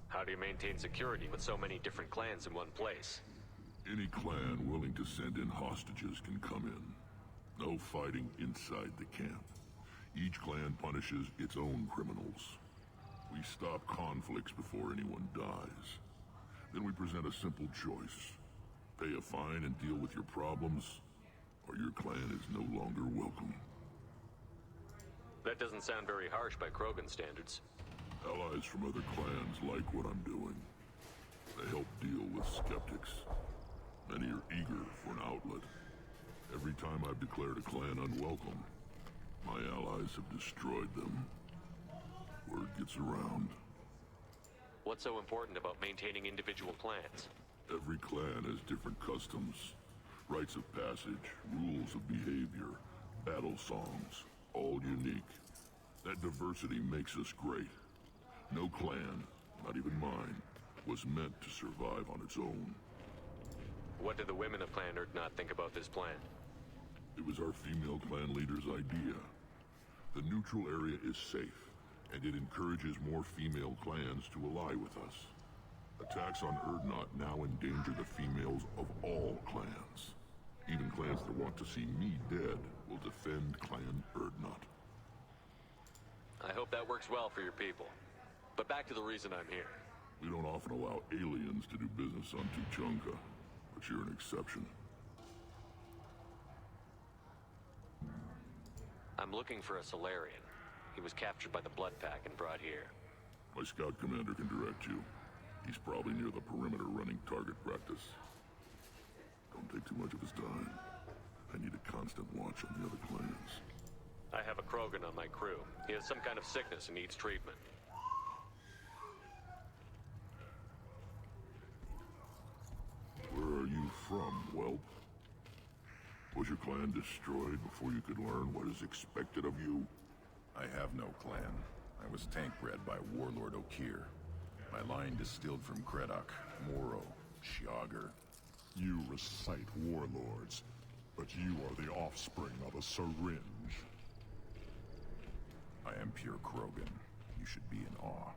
How do you maintain security with so many different clans in one place? Any clan willing to send in hostages can come in. No fighting inside the camp. Each clan punishes its own criminals. We stop conflicts before anyone dies. Then we present a simple choice. Pay a fine and deal with your problems, or your clan is no longer welcome. That doesn't sound very harsh by Krogan standards. Allies from other clans like what I'm doing. They help deal with skeptics. Many are eager for an outlet. Every time I've declared a clan unwelcome, my allies have destroyed them. Word gets around. What's so important about maintaining individual clans? Every clan has different customs, rites of passage, rules of behavior, battle songs, all unique. That diversity makes us great. No clan, not even mine, was meant to survive on its own. What did the women of Clan Erdnot think about this plan? It was our female clan leader's idea. The neutral area is safe, and it encourages more female clans to ally with us. Attacks on Erdnot now endanger the females of all clans. Even clans that want to see me dead will defend Clan Erdnot. I hope that works well for your people. But back to the reason I'm here. We don't often allow aliens to do business on Tuchanka, but you're an exception. I'm looking for a Solarian. He was captured by the Blood Pack and brought here. My scout commander can direct you. He's probably near the perimeter running target practice. Don't take too much of his time. I need a constant watch on the other clans. I have a Krogan on my crew. He has some kind of sickness and needs treatment. Where are you from, whelp? Was your clan destroyed before you could learn what is expected of you? I have no clan. I was tank bred by Warlord Okir. My line distilled from Kredok, Moro, Shiagar. You recite warlords, but you are the offspring of a syringe. I am pure Krogan. You should be in awe.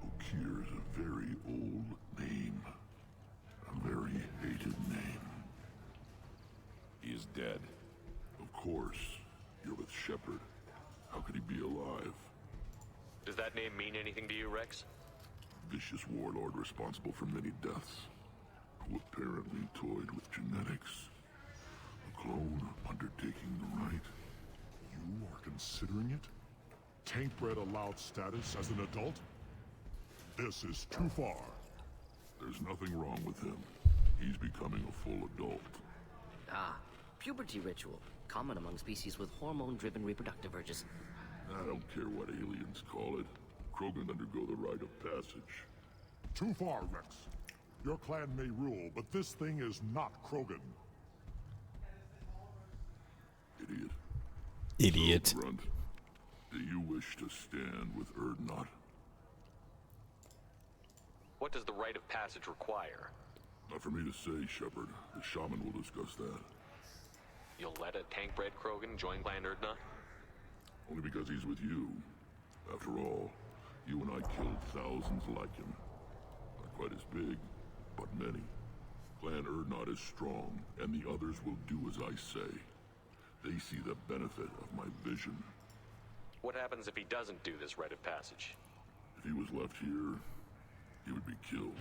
Okir is a very old name. A very hated name. He is dead. Of course. You're with Shepard. How could he be alive? Does that name mean anything to you, Rex? Vicious warlord responsible for many deaths, who apparently toyed with genetics. A clone undertaking the right. You are considering it? Tank-bred allowed status as an adult? This is too far. There's nothing wrong with him. He's becoming a full adult. Ah, puberty ritual. Common among species with hormone-driven reproductive urges. I don't care what aliens call it. Krogan undergo the rite of passage. Too far, Rex. Your clan may rule, but this thing is not Krogan. Idiot. Idiot. So, Grunt, do you wish to stand with Erdnot? What does the rite of passage require? Not for me to say, Shepard. The shaman will discuss that. You'll let a tank-bred Krogan join Clan Erdnot? Only because he's with you. After all, you and I killed thousands like him. Not quite as big, but many. Clan Erdnot is strong, and the others will do as I say. They see the benefit of my vision. What happens if he doesn't do this rite of passage? If he was left here, he would be killed.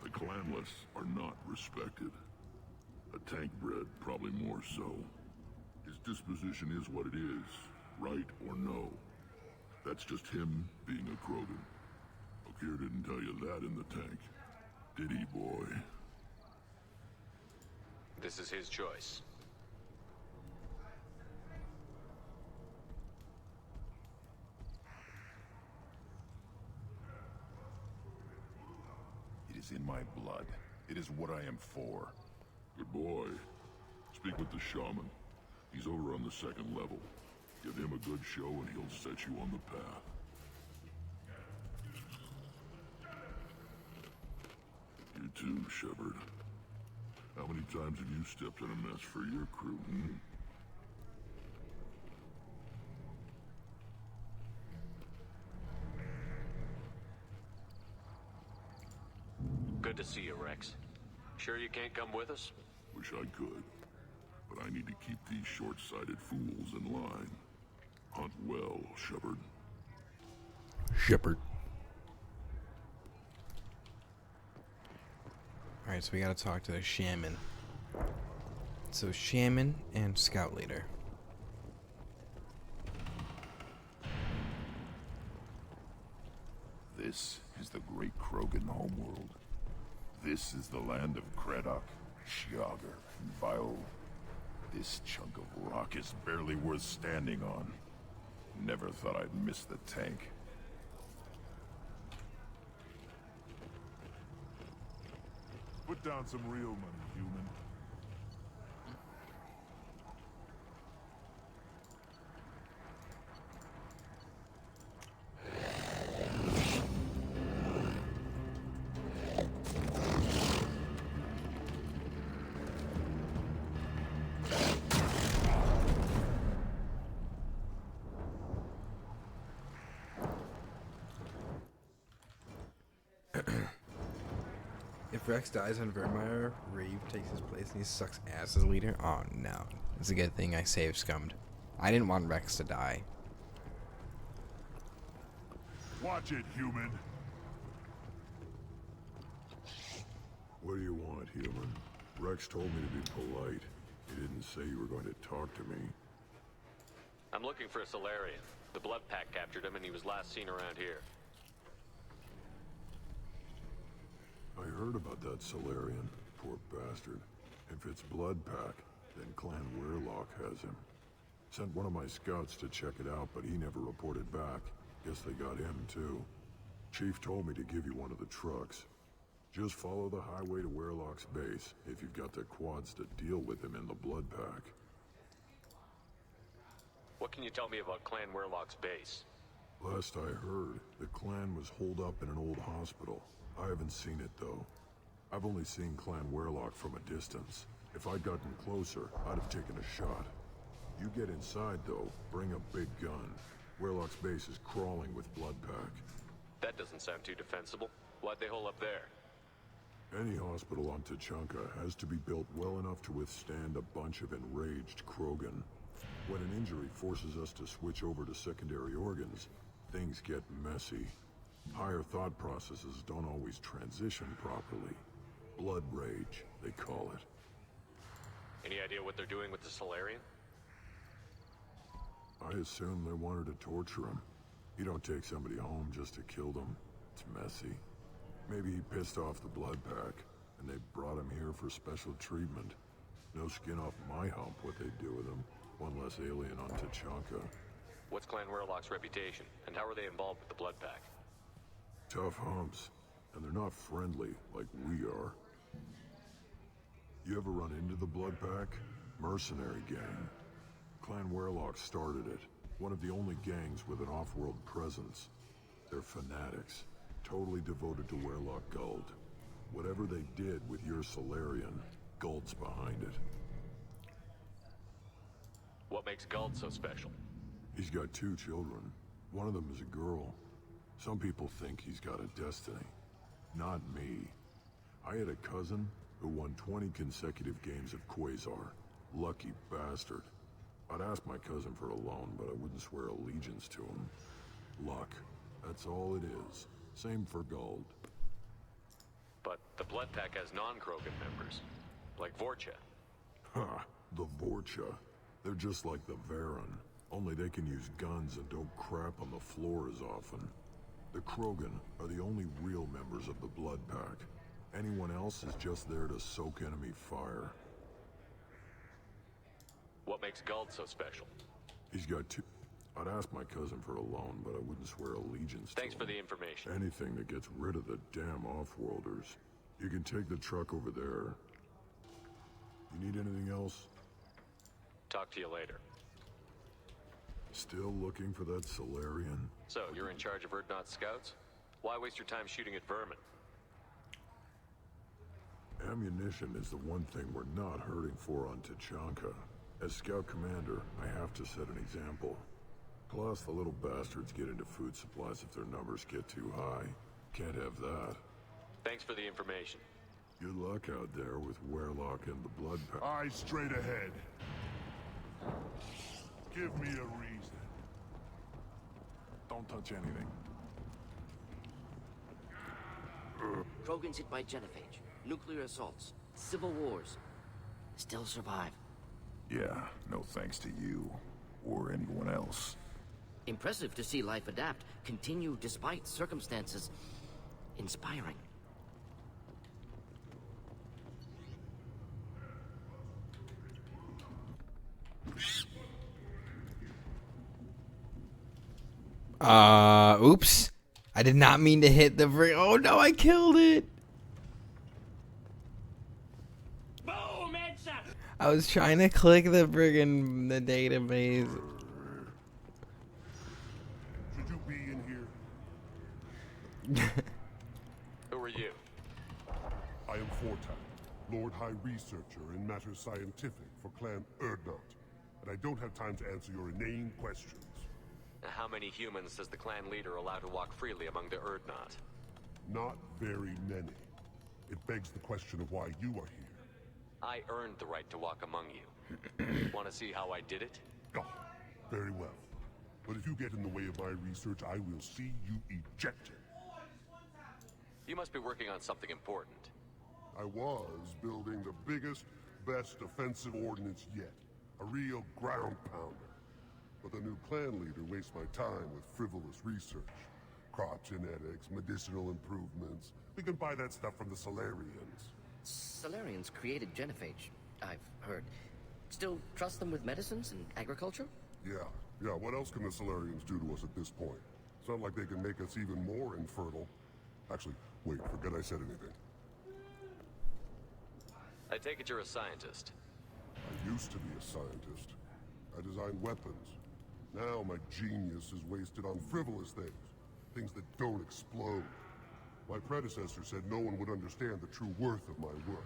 The clanless are not respected. A tank-bred, probably more so. His disposition is what it is, right or no. That's just him being a Krogan. Okir didn't tell you that in the tank. Did he, boy? This is his choice. It is in my blood. It is what I am for. Good boy. Speak with the shaman. He's over on the second level. Give him a good show and he'll set you on the path. You too, Shepard. How many times have you stepped in a mess for your crew, hmm? Good to see you, Rex. Sure you can't come with us? Wish I could. But I need to keep these short-sighted fools in line. Hunt well, Shepard. Shepard. Alright, so we gotta talk to the shaman. So, shaman and scout leader. This is the great Krogan homeworld. This is the land of Kredok, Shiagar, and Bio. This chunk of rock is barely worth standing on. Never thought I'd miss the tank. Put down some real money, human. If Rex dies on Vermeer, Reeve takes his place and he sucks ass as leader. Oh no. It's a good thing I saved Scummed. I didn't want Rex to die. Watch it, human. What do you want, human? Rex told me to be polite. He didn't say you were going to talk to me. I'm looking for a Solarian. The Blood Pack captured him and he was last seen around here. I heard about that Solarian. Poor bastard. If it's Blood Pack, then Clan Weirlock has him. Sent one of my scouts to check it out, but he never reported back. Guess they got him, too. Chief told me to give you one of the trucks. Just follow the highway to Werlock's base, if you've got the quads to deal with him in the blood pack. What can you tell me about Clan Werlock's base? Last I heard, the clan was holed up in an old hospital. I haven't seen it, though. I've only seen Clan Werlock from a distance. If I'd gotten closer, I'd have taken a shot. You get inside, though, bring a big gun. Werlock's base is crawling with blood pack. That doesn't sound too defensible. Why'd they hole up there? Any hospital on Tuchanka has to be built well enough to withstand a bunch of enraged Krogan. When an injury forces us to switch over to secondary organs, things get messy. Higher thought processes don't always transition properly. Blood rage, they call it. Any idea what they're doing with the Solarian? I assume they wanted to torture him. You don't take somebody home just to kill them. It's messy. Maybe he pissed off the blood pack, and they brought him here for special treatment. No skin off my hump what they do with him. One less alien on Tuchanka. What's Clan Werlock's reputation, and how are they involved with the blood pack? Tough humps, and they're not friendly like we are. You ever run into the blood pack? Mercenary gang. Clan Werlock started it. One of the only gangs with an off-world presence. They're fanatics. Totally devoted to Werlock Guld. Whatever they did with your Solarian, Guld's behind it. What makes Guld so special? He's got 2 children. One of them is a girl. Some people think he's got a destiny. Not me. I had a cousin who won 20 consecutive games of Quasar. Lucky bastard. I'd ask my cousin for a loan, but I wouldn't swear allegiance to him. Luck. That's all it is. Same for Guld. But the blood pack has non-Krogan members, like Vorcha. Ha! The Vorcha. They're just like the Varen, only they can use guns and don't crap on the floor as often. The Krogan are the only real members of the blood pack. Anyone else is just there to soak enemy fire. What makes Guld so special? He's got 2... I'd ask my cousin for a loan, but I wouldn't swear allegiance to Thanks him. for the information. Anything that gets rid of the damn off-worlders. You can take the truck over there. You need anything else? Talk to you later. Still looking for that Solarian? So, you're in charge of Urdnot's scouts? Why waste your time shooting at vermin? Ammunition is the one thing we're not hurting for on Tuchanka. As Scout Commander, I have to set an example. Plus, the little bastards get into food supplies if their numbers get too high. Can't have that. Thanks for the information. Good luck out there with Werlock and the blood pack. Eyes straight ahead. Give me a reason. Don't touch anything. Krogan's hit by genophage, nuclear assaults, civil wars. Still survive. Yeah, no thanks to you. Or anyone else. Impressive to see life adapt, continue despite circumstances. Inspiring. Oops. I did not mean to hit the oh no, I killed it. Boom, headshot. I was trying to click the friggin' the database. Should you be in here? Who are you? I am Fortan, Lord High Researcher in matters scientific for Clan Urdnot, and I don't have time to answer your inane questions. How many humans does the clan leader allow to walk freely among the Urdnot? Not very many. It begs the question of why you are here. I earned the right to walk among you. Want to see how I did it? Oh, very well. But if you get in the way of my research, I will see you ejected. You must be working on something important. I was building the biggest, best offensive ordnance yet. A real ground pounder. But the new clan leader wastes my time with frivolous research. Crop genetics, medicinal improvements. We can buy that stuff from the Solarians. Solarians created genophage, I've heard. It's Still trust them with medicines and agriculture? Yeah, what else can the Solarians do to us at this point? It's not like they can make us even more infertile. Actually, wait, forget I said anything. I take it you're a scientist. I used to be a scientist. I designed weapons. Now my genius is wasted on frivolous things. Things that don't explode. My predecessor said no one would understand the true worth of my work.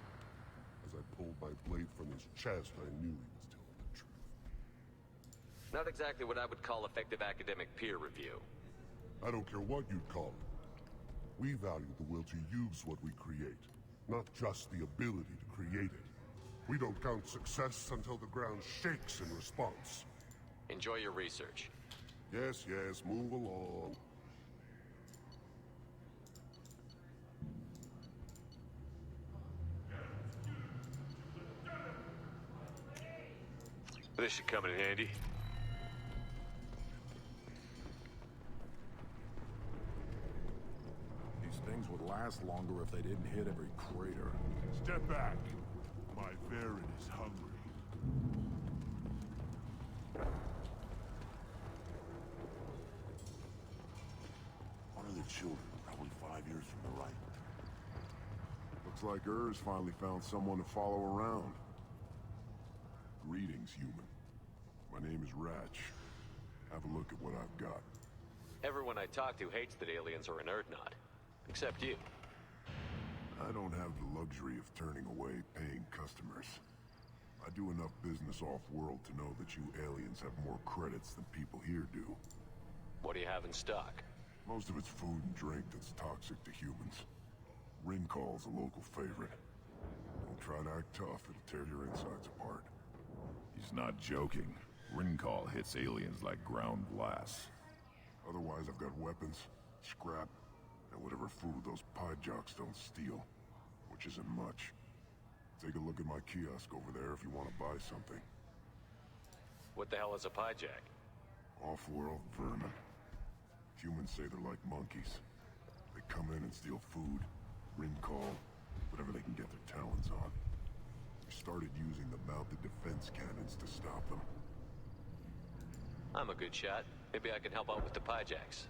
As I pulled my blade from his chest, I knew he was telling the truth. Not exactly what I would call effective academic peer review. I don't care what you'd call it. We value the will to use what we create, not just the ability to create it. We don't count success until the ground shakes in response. Enjoy your research. Yes, move along. This should come in handy. These things would last longer if they didn't hit every crater. Step back. My Varyn is hungry. One of the children, probably 5 years from the right. Looks like Ur's finally found someone to follow around. Greetings, human. My name is Ratch. Have a look at what I've got. Everyone I talk to hates that aliens are an Erdnot. Except you. I don't have the luxury of turning away paying customers. I do enough business off-world to know that you aliens have more credits than people here do. What do you have in stock? Most of it's food and drink that's toxic to humans. Ringcall's a local favorite. Don't try to act tough, it'll tear your insides apart. He's not joking. Ringcall hits aliens like ground glass. Otherwise, I've got weapons, scrap, and whatever food those pie jocks don't steal. Which isn't much. Take a look at my kiosk over there if you want to buy something. What the hell is a pie jack? Off-world vermin. Humans say they're like monkeys. They come in and steal food, Ringcall, whatever they can get their talons on. We started using the mounted defense cannons to stop them. I'm a good shot. Maybe I can help out with the pie jacks.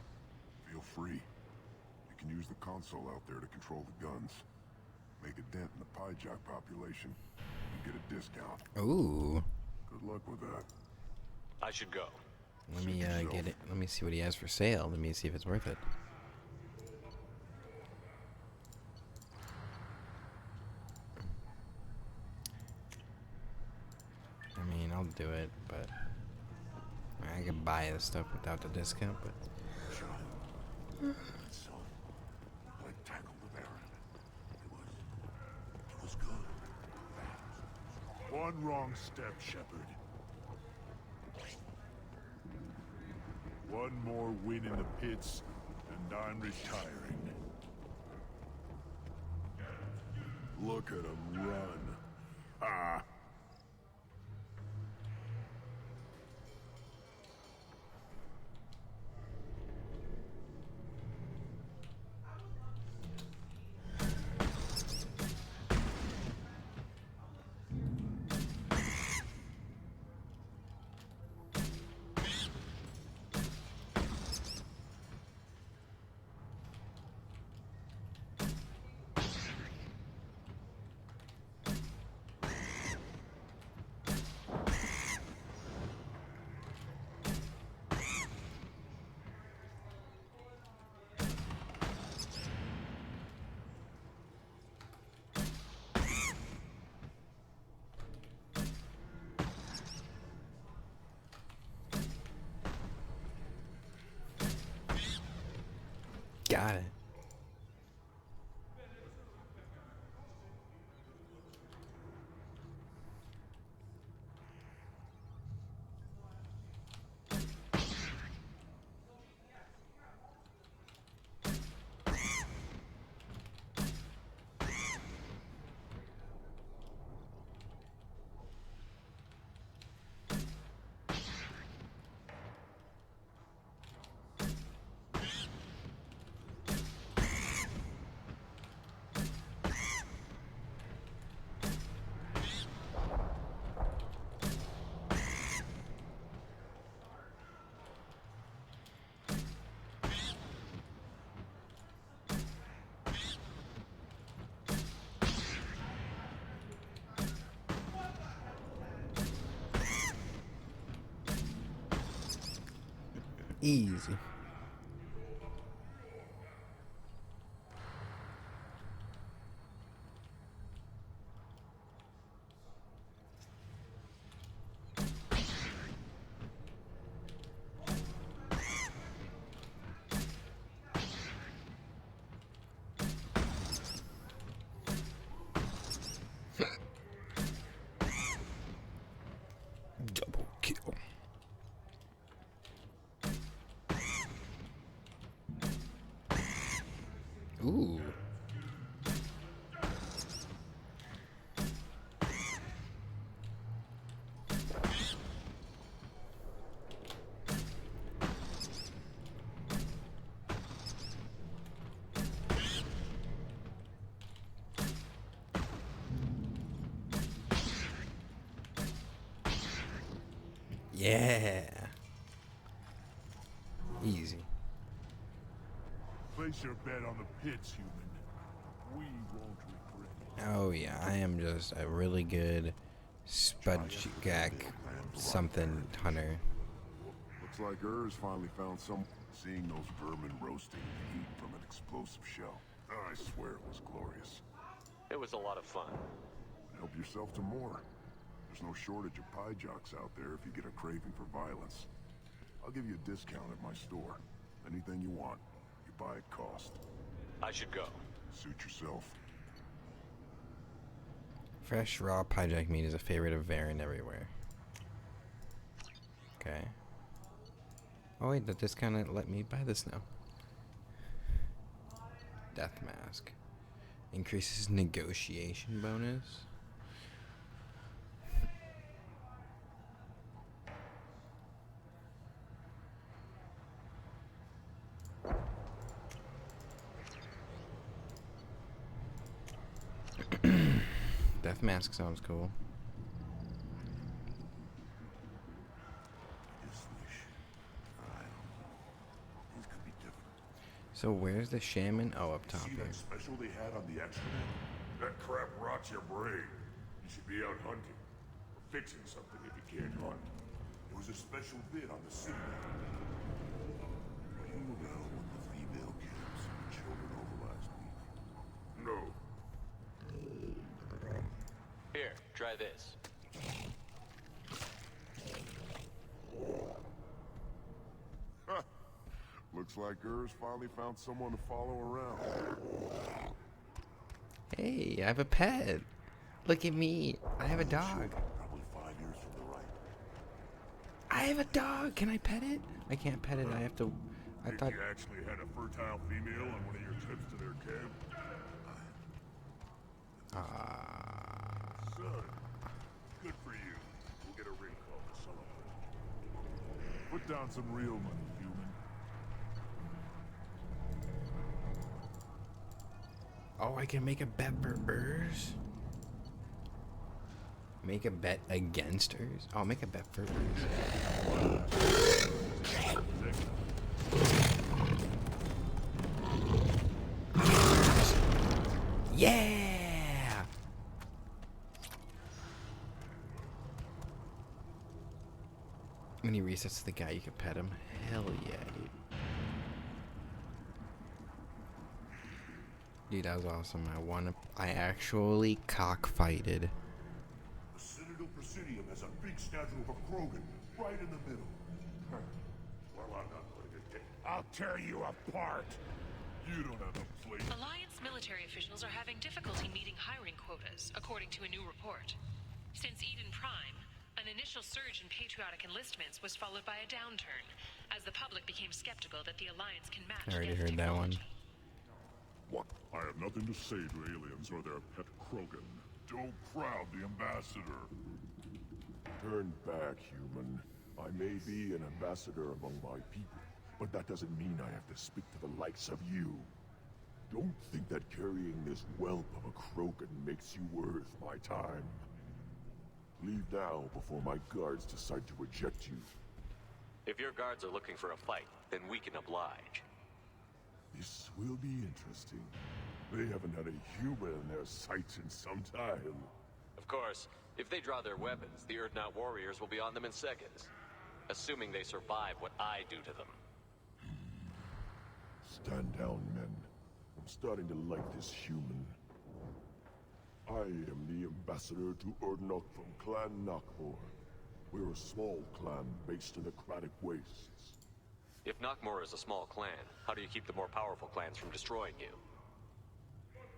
Feel free. You can use the console out there to control the guns. Make a dent in the pie jack population. You get a discount. Ooh. Good luck with that. I should go. Let me get it. Let me see what he has for sale. Let me see if it's worth it. I mean, I'll do it, but I can buy this stuff without the discount, but So, I tackled the Baron. It was good. One wrong step, Shepard. One more win in the pits, and I'm retiring. Look at him run. Ah! got it. Easy. Double kill. Ooh. Yeah. Easy. Place your bet on the pits, human. We won't regret it. Oh yeah, I am just a really good spudgak something hunter. Looks like Urs finally found some. Seeing those vermin roasting the heat from an explosive shell. I swear it was glorious. It was a lot of fun. Help yourself to more. There's no shortage of pie jocks out there if you get a craving for violence. I'll give you a discount at my store. Anything you want, you buy at cost. I should go. Suit yourself. Fresh raw piejack meat is a favorite of Varen everywhere. Okay. Oh wait, that discount let me buy this now. Death mask. Increases negotiation bonus. Death mask sounds cool. So where's the shaman? Oh, up top See here. that special they had on the XII? That crap rots your brain. You should be out hunting. Or fixing something if you can't hunt. There was a special bid on the city. Were you around when the female camps and children over last week? No. Here, try this. Looks like Urs finally found someone to follow around. Hey, I have a pet. Look at me. I have a dog. Probably 5 years from the right. I have a dog. Can I pet it? I can't pet it. I have to. I Think thought. you actually had a fertile female on one of your trips to their camp? Son, good for you. We'll get a ring call to celebrate. Put down some real money, human. Oh, I can make a bet for Urs. Make a bet against Urs. Oh, I'll make a bet for Urs. Yeah! When he resets the guy, you can pet him. Hell yeah, dude. Dude, that was awesome. I actually cockfighted. The Citadel Presidium has a big statue of a Krogan right in the middle. Well, I'm not letting it get. I'll tear you apart. You don't have a place. Alliance military officials are having difficulty meeting hiring quotas, according to a new report. Since Eden Prime, an initial surge in patriotic enlistments was followed by a downturn, as the public became skeptical that the Alliance can match I already Geth heard that one. What? I have nothing to say to aliens or their pet Krogan. Don't crowd the ambassador. Turn back, human. I may be an ambassador among my people, but that doesn't mean I have to speak to the likes of you. Don't think that carrying this whelp of a Krogan makes you worth my time. Leave now before my guards decide to reject you. If your guards are looking for a fight, then we can oblige. This will be interesting. They haven't had a human in their sights in some time. Of course, if they draw their weapons, the Urdnot warriors will be on them in seconds. Assuming they survive what I do to them. Stand down, men. I'm starting to like this human. I am the ambassador to Urdnot from Clan Nakmor. We're a small clan based in the Craddock Wastes. If Knockmore is a small clan, how do you keep the more powerful clans from destroying you?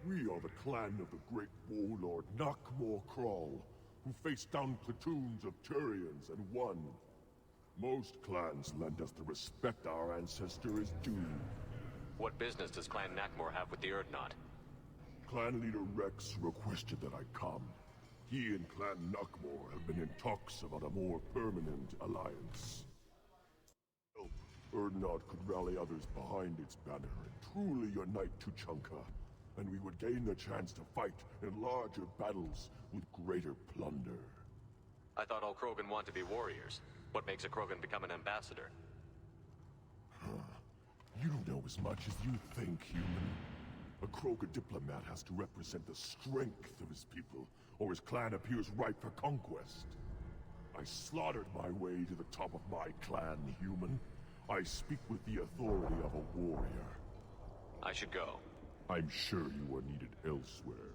We are the clan of the great warlord Knockmore Crawl, who faced down platoons of Turians and won. Most clans lend us the respect our ancestor is due. What business does Clan Knockmore have with the Urdnot? Clan leader Rex requested that I come. He and Clan Knockmore have been in talks about a more permanent alliance. Help Urdnot could rally others behind its banner and truly unite Tuchanka, and we would gain the chance to fight in larger battles with greater plunder. I thought all Krogan want to be warriors. What makes a Krogan become an ambassador? You don't know as much as you think, human. A Krogan diplomat has to represent the strength of his people, or his clan appears ripe for conquest. I slaughtered my way to the top of my clan, human. I speak with the authority of a warrior. I should go. I'm sure you are needed elsewhere.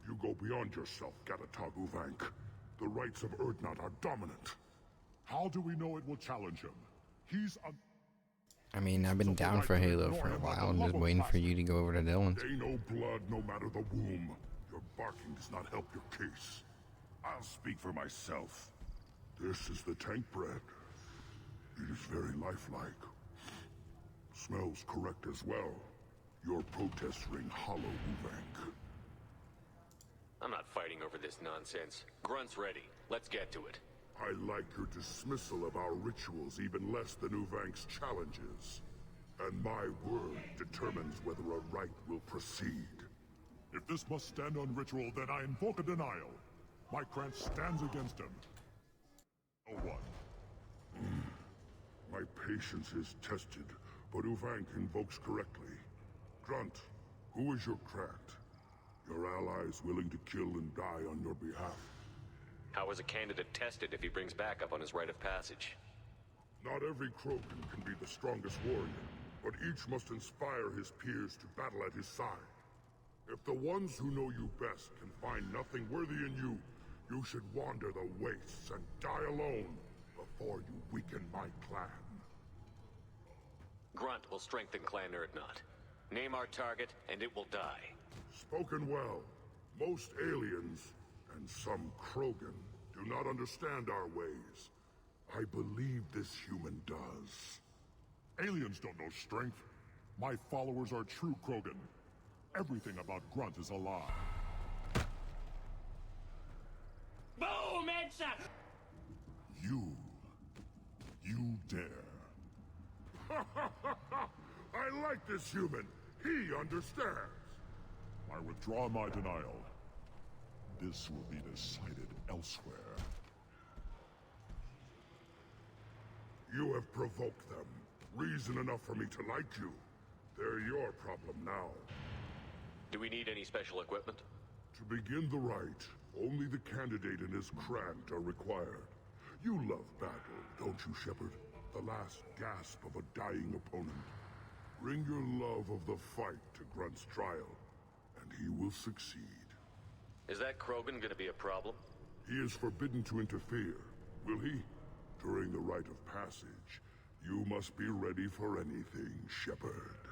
You go beyond yourself, Gatatog Uvank. The rights of Urdnot are dominant. How do we know it will challenge him? He's a... I mean, I've been down for Halo for a while. I'm just waiting for you to go over to Dylan's. They know blood no matter the womb. Your barking does not help your case. I'll speak for myself. This is the tank bread. It is very lifelike. Smells correct as well. Your protests ring hollow, Uvank. I'm not fighting over this nonsense. Grunt's ready. Let's get to it. I like your dismissal of our rituals even less than Uvank's challenges. And my word determines whether a rite will proceed. If this must stand on ritual, then I invoke a denial. My clan stands against him. No one. My patience is tested, but Uvank invokes correctly. Grunt, who is your Krat? Your allies willing to kill and die on your behalf? How is a candidate tested if he brings backup on his rite of passage? Not every Krogan can be the strongest warrior, but each must inspire his peers to battle at his side. If the ones who know you best can find nothing worthy in you, you should wander the wastes and die alone before you weaken my clan. Grunt will strengthen Clan Urdnot. Name our target, and it will die. Spoken well. Most aliens, and some Krogan, do not understand our ways. I believe this human does. Aliens don't know strength. My followers are true Krogan. Everything about Grunt is a lie. Boom! Headshot! You dare. I like this human. He understands. I withdraw my denial. This will be decided elsewhere. You have provoked them. Reason enough for me to like you. They're your problem now. Do we need any special equipment? To begin the rite, only the candidate and his Krant are required. You love battle, don't you, Shepard? The last gasp of a dying opponent. Bring your love of the fight to Grunt's trial, and he will succeed. Is that Krogan gonna be a problem? He is forbidden to interfere, will he? During the rite of passage, you must be ready for anything, Shepard.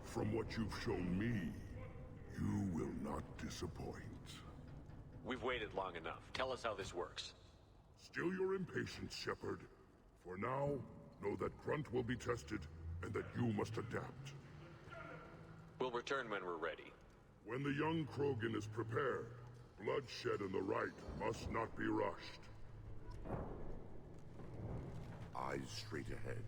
From what you've shown me, you will not disappoint. We've waited long enough. Tell us how this works. Still your impatience, Shepard. For now, know that Grunt will be tested, and that you must adapt. We'll return when we're ready. When the young Krogan is prepared, bloodshed in the rite must not be rushed. Eyes straight ahead.